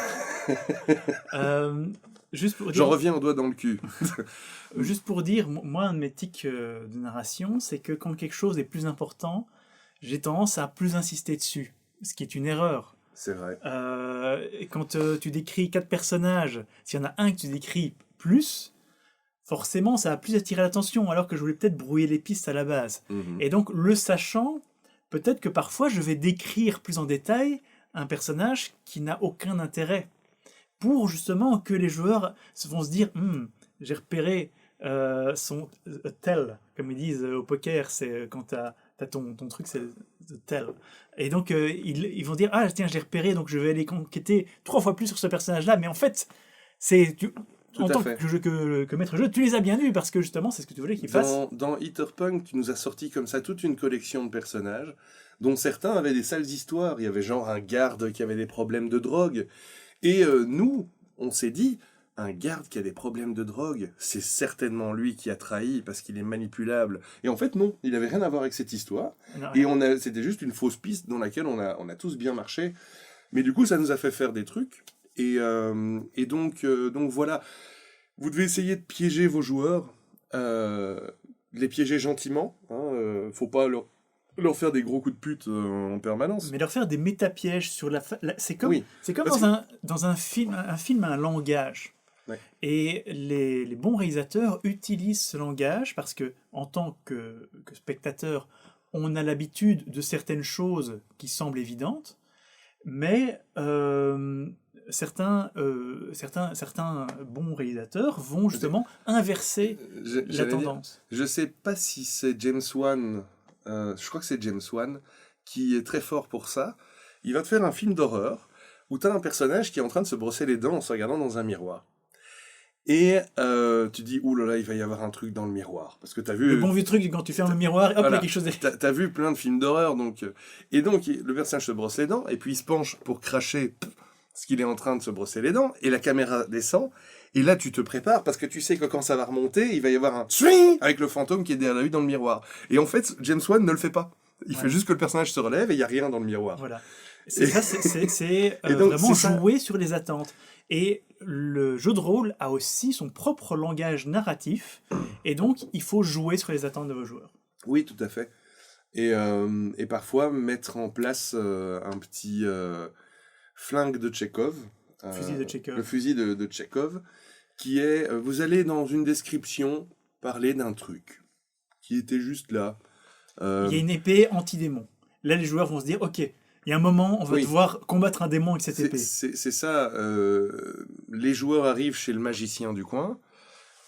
Juste pour dire... J'en reviens au doigt dans le cul. Juste pour dire, moi, un de mes tics de narration, c'est que quand quelque chose est plus important, j'ai tendance à plus insister dessus, ce qui est une erreur. C'est vrai. Quand tu décris 4 personnages, s'il y en a un que tu décris plus, forcément, ça va plus attirer l'attention, alors que je voulais peut-être brouiller les pistes à la base. Et donc, le sachant, peut-être que parfois, je vais décrire plus en détail un personnage qui n'a aucun intérêt, pour justement que les joueurs vont se dire j'ai repéré son tel, comme ils disent au poker, c'est quand t'as ton truc, c'est tel. Et donc ils vont dire tiens, j'ai repéré, donc je vais aller enquêter 3 fois plus sur ce personnage-là. Mais en fait, en tant que maître jeu, tu les as bien vus parce que justement, c'est ce que tu voulais qu'ils fassent. Dans Hitterpunk, tu nous as sorti comme ça toute une collection de personnages, dont certains avaient des sales histoires. Il y avait genre un garde qui avait des problèmes de drogue. Et nous, on s'est dit, un garde qui a des problèmes de drogue, c'est certainement lui qui a trahi parce qu'il est manipulable. Et en fait, non, il avait rien à voir avec cette histoire. Non, Et c'était juste une fausse piste dans laquelle on a tous bien marché. Mais du coup, ça nous a fait faire des trucs. Et donc voilà, vous devez essayer de piéger vos joueurs, de les piéger gentiment. Faut pas leur faire des gros coups de pute en permanence. mais leur faire des méta-pièges sur c'est comme, Oui, c'est comme parce dans un film a un langage. Ouais. Et les bons réalisateurs utilisent ce langage parce que, en tant que spectateur, on a l'habitude de certaines choses qui semblent évidentes, mais certains bons réalisateurs vont justement inverser la j'allais dire, tendance. je sais pas si c'est James Wan, je crois que c'est James Wan, qui est très fort pour ça. Il va te faire un film d'horreur où tu as un personnage qui est en train de se brosser les dents en se regardant dans un miroir. Et tu dis, ouh là là, il va y avoir un truc dans le miroir. Parce que tu as vu... Le bon vieux truc, quand tu fermes le miroir, hop, il y a quelque chose... T'as vu plein de films d'horreur, donc... Et donc, le personnage se brosse les dents, et puis il se penche pour cracher ce qu'il est en train de se brosser les dents, et la caméra descend, et là, tu te prépares, parce que tu sais que quand ça va remonter, il va y avoir un swing avec le fantôme qui est derrière lui dans le miroir. Et en fait, James Wan ne le fait pas. Il fait juste que le personnage se relève, et il n'y a rien dans le miroir. Voilà. C'est Et donc, vraiment c'est ça. jouer sur les attentes. Et le jeu de rôle a aussi son propre langage narratif, et donc il faut jouer sur les attentes de vos joueurs. Oui, tout à fait. Et parfois, mettre en place un petit flingue de Tchekhov. Fusil de Tchekhov. Le fusil de Tchekhov, qui est, vous allez dans une description parler d'un truc qui était juste là. Il y a une épée anti-démon. Là, les joueurs vont se dire, ok, il y a un moment, on va devoir combattre un démon avec cette épée. C'est ça. Les joueurs arrivent chez le magicien du coin.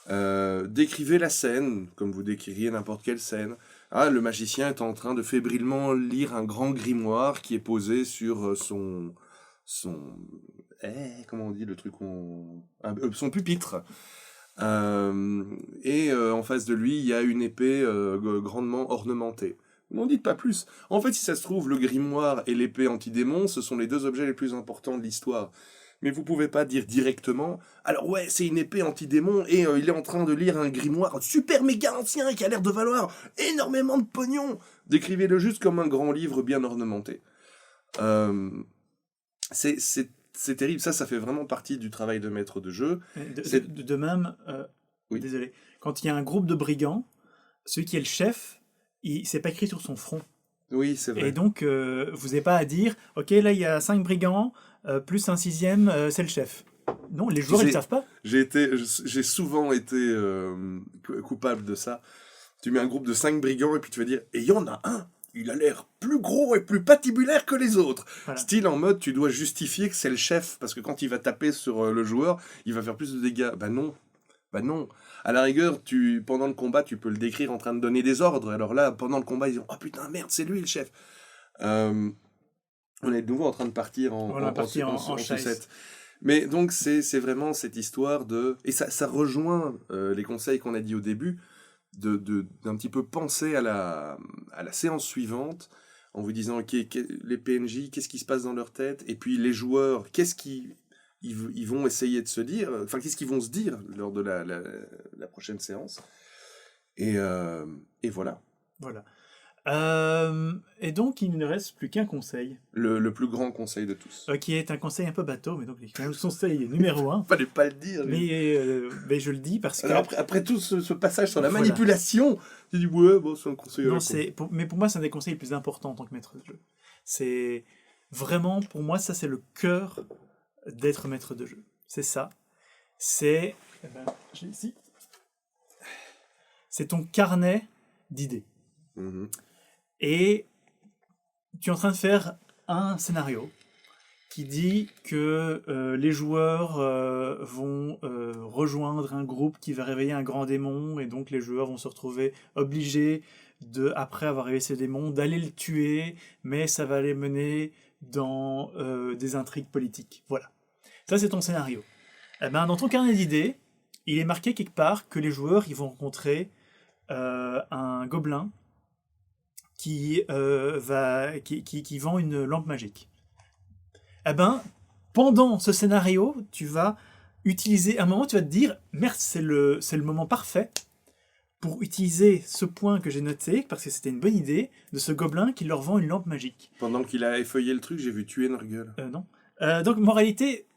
Décrivez la scène, comme vous décririez n'importe quelle scène. Ah, le magicien est en train de fébrilement lire un grand grimoire qui est posé sur son comment on dit le truc son pupitre. En face de lui, il y a une épée grandement ornementée. N'en dites pas plus. En fait, si ça se trouve, le grimoire et l'épée anti-démon, ce sont les deux objets les plus importants de l'histoire. Mais vous pouvez pas dire directement, alors ouais, c'est une épée anti-démon et il est en train de lire un grimoire super méga ancien qui a l'air de valoir énormément de pognon. Décrivez-le juste comme un grand livre bien ornementé. C'est terrible, ça fait vraiment partie du travail de maître de jeu. De même, Oui. désolé, quand il y a un groupe de brigands, celui qui est le chef, c'est pas écrit sur son front. Oui, c'est vrai. Et donc, vous n'avez pas à dire, ok, là il y a 5 brigands, plus un 6e, c'est le chef. Non, les joueurs ils ne savent pas. J'ai souvent été coupable de ça. Tu mets un groupe de 5 brigands et puis tu vas dire, et il y en a un, il a l'air plus gros et plus patibulaire que les autres. Voilà. Style en mode, tu dois justifier que c'est le chef, parce que quand il va taper sur le joueur, il va faire plus de dégâts. Bah non. À la rigueur, pendant le combat, tu peux le décrire en train de donner des ordres. Alors là, pendant le combat, ils disent, oh putain, merde, c'est lui le chef. On est de nouveau en train de partir en sucette. Mais donc, c'est vraiment cette histoire de... Et ça rejoint les conseils qu'on a dit au début, d'un petit peu penser à la séance suivante, en vous disant, ok, les PNJ, qu'est-ce qui se passe dans leur tête? Et puis les joueurs, qu'est-ce qu'ils vont essayer de se dire, enfin, qu'est-ce qu'ils vont se dire lors de la prochaine séance. Et voilà. Voilà. Et donc, il ne reste plus qu'un conseil. Le plus grand conseil de tous. Qui est un conseil un peu bateau, mais donc quand même le conseil numéro 1. Fallait pas le dire. Mais je le dis parce que... Après tout ce passage sur la manipulation, tu dis, ouais, bon, c'est un conseil. Non, mais pour moi, c'est un des conseils les plus importants en tant que maître de jeu. C'est vraiment, pour moi, ça, c'est le cœur d'être maître de jeu. C'est ça. C'est... j'ai ici. C'est ton carnet d'idées. Mmh. Et tu es en train de faire un scénario qui dit que les joueurs vont rejoindre un groupe qui va réveiller un grand démon, et donc les joueurs vont se retrouver obligés, après avoir réveillé ce démon, d'aller le tuer, mais ça va les mener dans des intrigues politiques. Voilà. Ça, c'est ton scénario. Eh ben, dans ton carnet d'idées, il est marqué quelque part que les joueurs ils vont rencontrer un gobelin qui vend une lampe magique. Eh ben, pendant ce scénario, tu vas utiliser, à un moment tu vas te dire, merde, c'est le moment parfait pour utiliser ce point que j'ai noté, parce que c'était une bonne idée, de ce gobelin qui leur vend une lampe magique. Pendant qu'il a effeuillé le truc, j'ai vu tuer Nurgle. Non. Donc, moralité,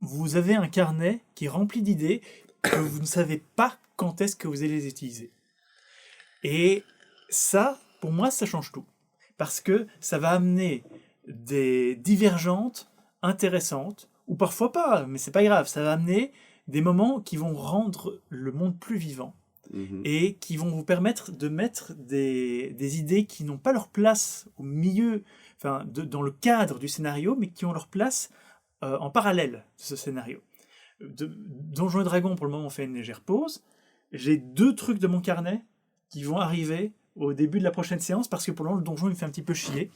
vous avez un carnet qui est rempli d'idées que vous ne savez pas quand est-ce que vous allez les utiliser. Et ça, pour moi, ça change tout. Parce que ça va amener des divergentes intéressantes, ou parfois pas, mais c'est pas grave, ça va amener des moments qui vont rendre le monde plus vivant. Et qui vont vous permettre de mettre des idées qui n'ont pas leur place au milieu, enfin, dans le cadre du scénario, mais qui ont leur place en parallèle de ce scénario. Donjons et Dragons, pour le moment, on fait une légère pause. J'ai 2 trucs de mon carnet qui vont arriver au début de la prochaine séance, parce que pour le moment, le donjon, il me fait un petit peu chier.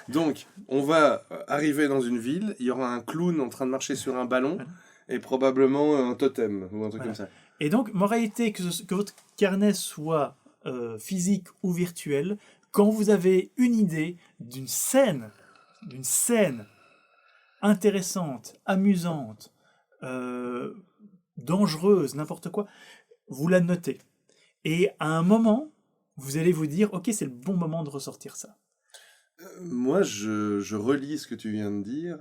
Donc, on va arriver dans une ville, il y aura un clown en train de marcher sur un ballon, et probablement un totem, ou un truc comme ça. Et donc, moralité, que votre carnet soit physique ou virtuel, quand vous avez une idée d'une scène intéressante, amusante, dangereuse, n'importe quoi, vous la notez. Et à un moment, vous allez vous dire, ok, c'est le bon moment de ressortir ça. Moi, je relis ce que tu viens de dire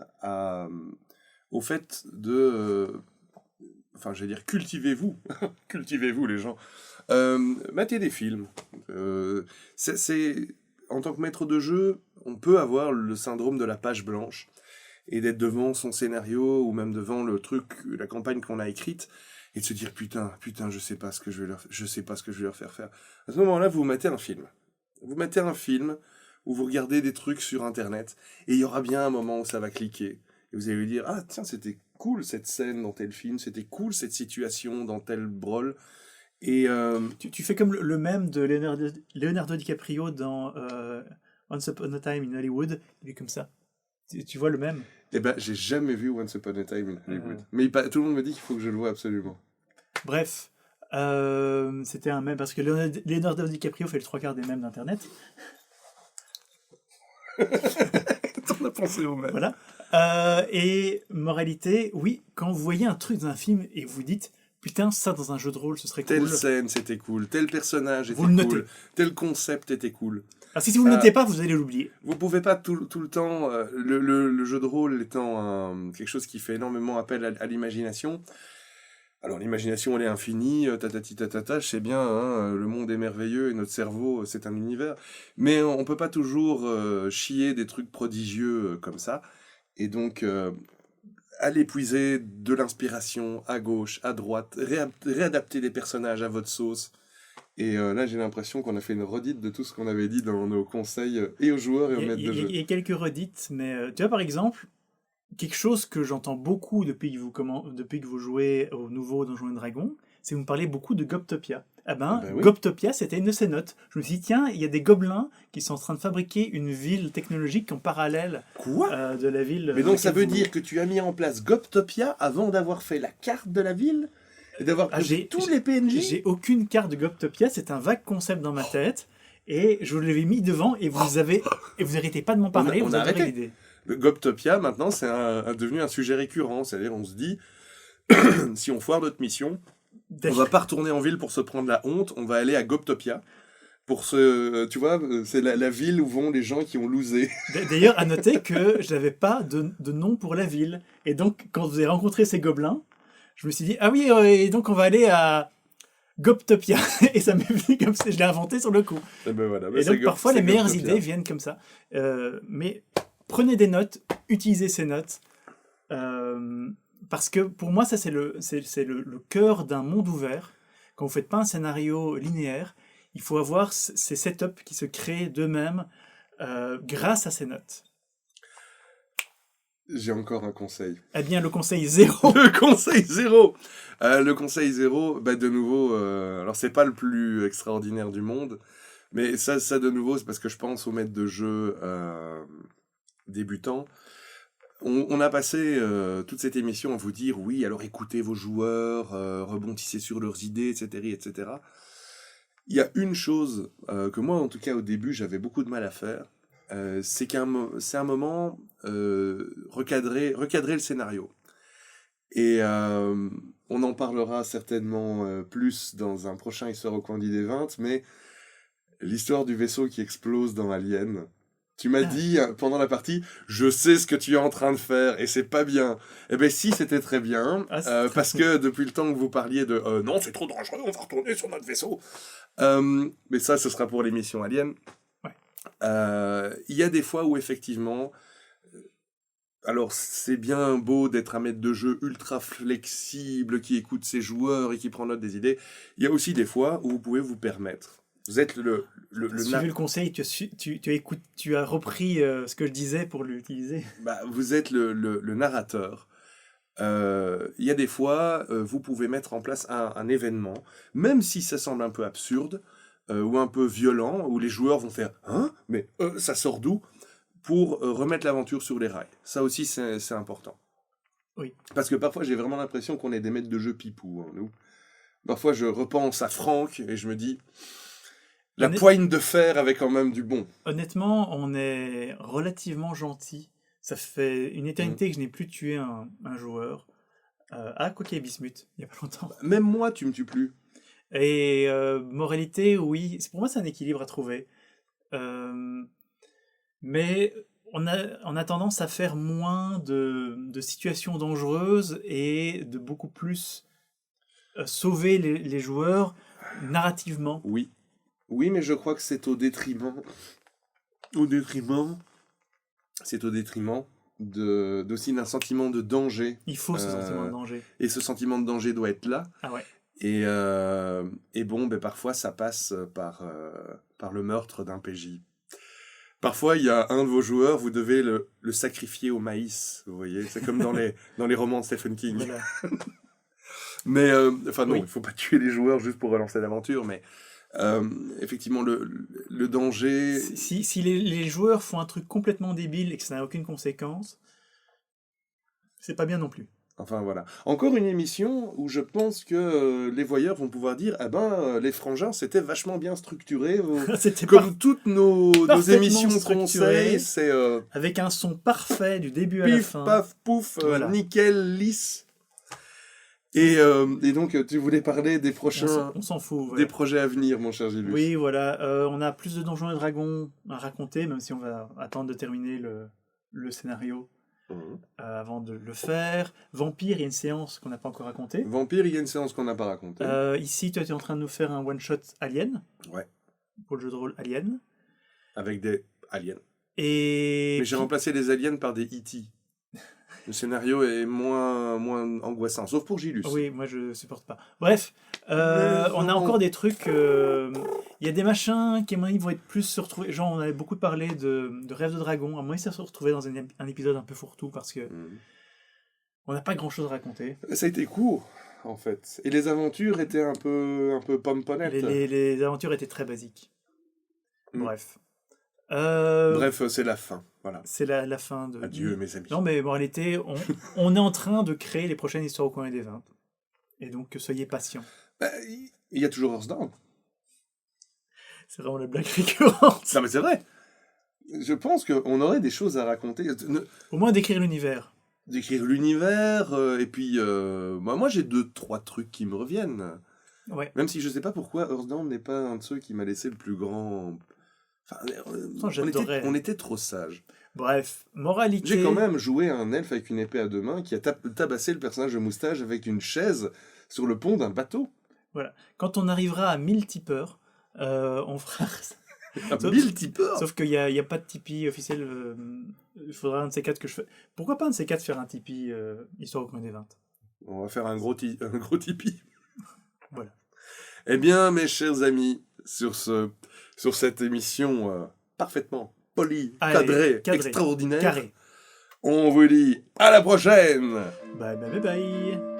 au fait de... Enfin, j'allais dire, cultivez-vous. Cultivez-vous, les gens. Matez des films. En tant que maître de jeu, on peut avoir le syndrome de la page blanche et d'être devant son scénario ou même devant le truc, la campagne qu'on a écrite et de se dire putain, je sais pas ce que je vais leur faire faire. À ce moment-là, vous mettez un film. Vous mettez un film où vous regardez des trucs sur Internet et il y aura bien un moment où ça va cliquer. Et vous allez lui dire, ah tiens, c'était cool cette scène dans tel film, c'était cool cette situation dans tel brawl. Et tu fais comme le mème de Leonardo DiCaprio dans Once Upon a Time in Hollywood, il est comme ça. Tu vois le mème? Eh ben, j'ai jamais vu Once Upon a Time in Hollywood. Mais tout le monde me dit qu'il faut que je le voie absolument. Bref, c'était un mème, parce que Leonardo DiCaprio fait le 3/4 des mèmes d'Internet. T'en as pensé au même. Voilà. Et moralité, oui, quand vous voyez un truc dans un film et vous dites putain, ça dans un jeu de rôle, ce serait cool. Telle scène, c'était cool. Tel personnage était vous le cool. Notez. Tel concept était cool. Parce que si vous ne le notez pas, vous allez l'oublier. Vous pouvez pas tout le temps... le jeu de rôle étant quelque chose qui fait énormément appel à l'imagination. Alors l'imagination, elle est infinie, tatati, je sais bien, hein, le monde est merveilleux et notre cerveau, c'est un univers. Mais on peut pas toujours chier des trucs prodigieux comme ça. Et donc, allez puiser de l'inspiration à gauche, à droite, réadapter les personnages à votre sauce. Et là, j'ai l'impression qu'on a fait une redite de tout ce qu'on avait dit dans nos conseils et aux joueurs et aux maîtres de jeu. Il y a quelques redites, mais tu vois, par exemple, quelque chose que j'entends beaucoup depuis que vous jouez au nouveau Donjons et Dragons, c'est que vous me parlez beaucoup de Gobtopia. Oui. Gobtopia, c'était une de ces notes. Je me suis dit, tiens, il y a des gobelins qui sont en train de fabriquer une ville technologique en parallèle de la ville. Mais donc ça veut dire que tu as mis en place Gobtopia avant d'avoir fait la carte de la ville et d'avoir pris tous les PNJ? J'ai aucune carte de Gobtopia, c'est un vague concept dans ma tête, et je l'avais mis devant, et vous n'arrêtez pas de m'en parler, vous avez l'idée. Gobtopia, maintenant, c'est devenu un sujet récurrent. C'est-à-dire, on se dit, si on foire notre mission, on va pas retourner en ville pour se prendre la honte, on va aller à Gobtopia. Tu vois, c'est la ville où vont les gens qui ont losé. D'ailleurs, à noter que je n'avais pas de nom pour la ville. Et donc, quand vous avez rencontré ces gobelins, je me suis dit, ah oui, et donc on va aller à Gobtopia. Et ça m'est venu comme ça, je l'ai inventé sur le coup. Et, voilà, et donc, parfois, les meilleures idées viennent comme ça. Mais prenez des notes, utilisez ces notes. Parce que pour moi, ça, c'est le cœur d'un monde ouvert. Quand vous ne faites pas un scénario linéaire, il faut avoir ces setups qui se créent d'eux-mêmes grâce à ces notes. J'ai encore un conseil. Eh bien, le conseil 0. Le conseil 0. Le conseil 0, de nouveau, alors c'est pas le plus extraordinaire du monde, mais ça de nouveau, c'est parce que je pense aux maîtres de jeu débutants. On a passé toute cette émission à vous dire, oui, alors écoutez vos joueurs, rebondissez sur leurs idées, etc., etc. Il y a une chose que moi, en tout cas, au début, j'avais beaucoup de mal à faire, c'est un moment recadrer le scénario. Et on en parlera certainement plus dans un prochain Histoire au coin d'idée 20, mais l'histoire du vaisseau qui explose dans Alien. Tu m'as dit pendant la partie, je sais ce que tu es en train de faire et c'est pas bien. Eh ben si, c'était très bien, parce que depuis le temps que vous parliez de non, c'est trop dangereux, on va retourner sur notre vaisseau. Mais ça, ce sera pour l'émission Alien. Ouais. Il y a des fois où effectivement, alors c'est bien beau d'être un maître de jeu ultra flexible, qui écoute ses joueurs et qui prend note des idées. Il y a aussi des fois où vous pouvez vous permettre. Vous êtes le suivi le conseil, tu as repris ce que je disais pour l'utiliser. Vous êtes le narrateur. Il y a des fois, vous pouvez mettre en place un événement, même si ça semble un peu absurde ou un peu violent, où les joueurs vont faire « Hein ? Mais ça sort d'où ?» pour remettre l'aventure sur les rails. Ça aussi, c'est important. Oui. Parce que parfois, j'ai vraiment l'impression qu'on est des maîtres de jeu pipou, hein, nous. Parfois, je repense à Franck et je me dis... La poigne de fer avait quand même du bon. Honnêtement, on est relativement gentil. Ça fait une éternité que je n'ai plus tué un joueur. Quoi qu'il y ait Bismuth, il n'y a pas longtemps. Même moi, tu me tues plus. Et moralité, oui. Pour moi, c'est un équilibre à trouver. Mais on a tendance à faire moins de situations dangereuses et de beaucoup plus sauver les joueurs narrativement. Oui. Oui, mais je crois que c'est au détriment d'aussi d'un sentiment de danger. Il faut ce sentiment de danger. Et ce sentiment de danger doit être là. Ah ouais. Et bon, parfois ça passe par le meurtre d'un PJ. Parfois, il y a un de vos joueurs, vous devez le sacrifier au maïs, vous voyez. C'est comme dans les romans de Stephen King. Voilà. Mais, non, oui. Il ne faut pas tuer les joueurs juste pour relancer l'aventure, mais... effectivement, le danger... Si les joueurs font un truc complètement débile et que ça n'a aucune conséquence, c'est pas bien non plus. Enfin, voilà. Encore une émission où je pense que les voyeurs vont pouvoir dire « Ah ben, les frangins, c'était vachement bien structuré. » Comme toutes nos émissions de conseils, c'est... avec un son parfait du début à la fin. Pif, paf, pouf, voilà. Nickel, lisse. Et donc, tu voulais parler des prochains... On s'en fout. Voilà. Des projets à venir, mon cher Gilles. Oui, voilà. On a plus de Donjons et Dragons à raconter, même si on va attendre de terminer le scénario avant de le faire. Vampire, il y a une séance qu'on n'a pas encore racontée. Vampire, il y a une séance qu'on n'a pas racontée. Ici, tu es en train de nous faire un one-shot Alien. Ouais. Pour le jeu de rôle Alien. Avec des aliens. Mais j'ai remplacé les aliens par des E.T. Le scénario est moins angoissant, sauf pour Gilus. Oui, moi je supporte pas. Bref, on a encore des trucs... Il y a des machins qui, à mon avis, vont être plus se retrouver. Genre, on avait beaucoup parlé de Rêve de Dragon. À mon avis, ça se retrouvait dans un épisode un peu fourre-tout parce que on n'a pas grand-chose à raconter. Ça a été court, en fait. Et les aventures étaient un peu pomponnettes. Les aventures étaient très basiques. Bref. Bref, c'est la fin. Voilà. C'est la fin de... Adieu, mes amis. Non, mais en réalité, on est en train de créer les prochaines histoires au coin des 20. Et donc, soyez patients. Il y a toujours Earthbound. C'est vraiment la blague récurrente. Non, mais c'est vrai. Je pense qu'on aurait des choses à raconter. Au moins, d'écrire l'univers. D'écrire l'univers, et puis... moi, j'ai 2-3 trucs qui me reviennent. Ouais. Même si je sais pas pourquoi Earthbound n'est pas un de ceux qui m'a laissé le plus grand... Enfin, on était trop sages. Bref, moralité... J'ai quand même joué un elfe avec une épée à 2 mains qui a tabassé le personnage de moustache avec une chaise sur le pont d'un bateau. Voilà. Quand on arrivera à 1000 tipeurs, on fera... 1000 tipeurs. Sauf qu'il n'y a pas de Tipeee officiel. Il faudra un de ces 4 que je fais. Pourquoi pas un de ces 4 faire un Tipeee histoire au coin des 20 ? On va faire un gros Tipeee. Voilà. Eh bien, mes chers amis, sur cette émission parfaitement polie, cadrée, extraordinaire, carré. On vous dit à la prochaine. Bye bye bye bye.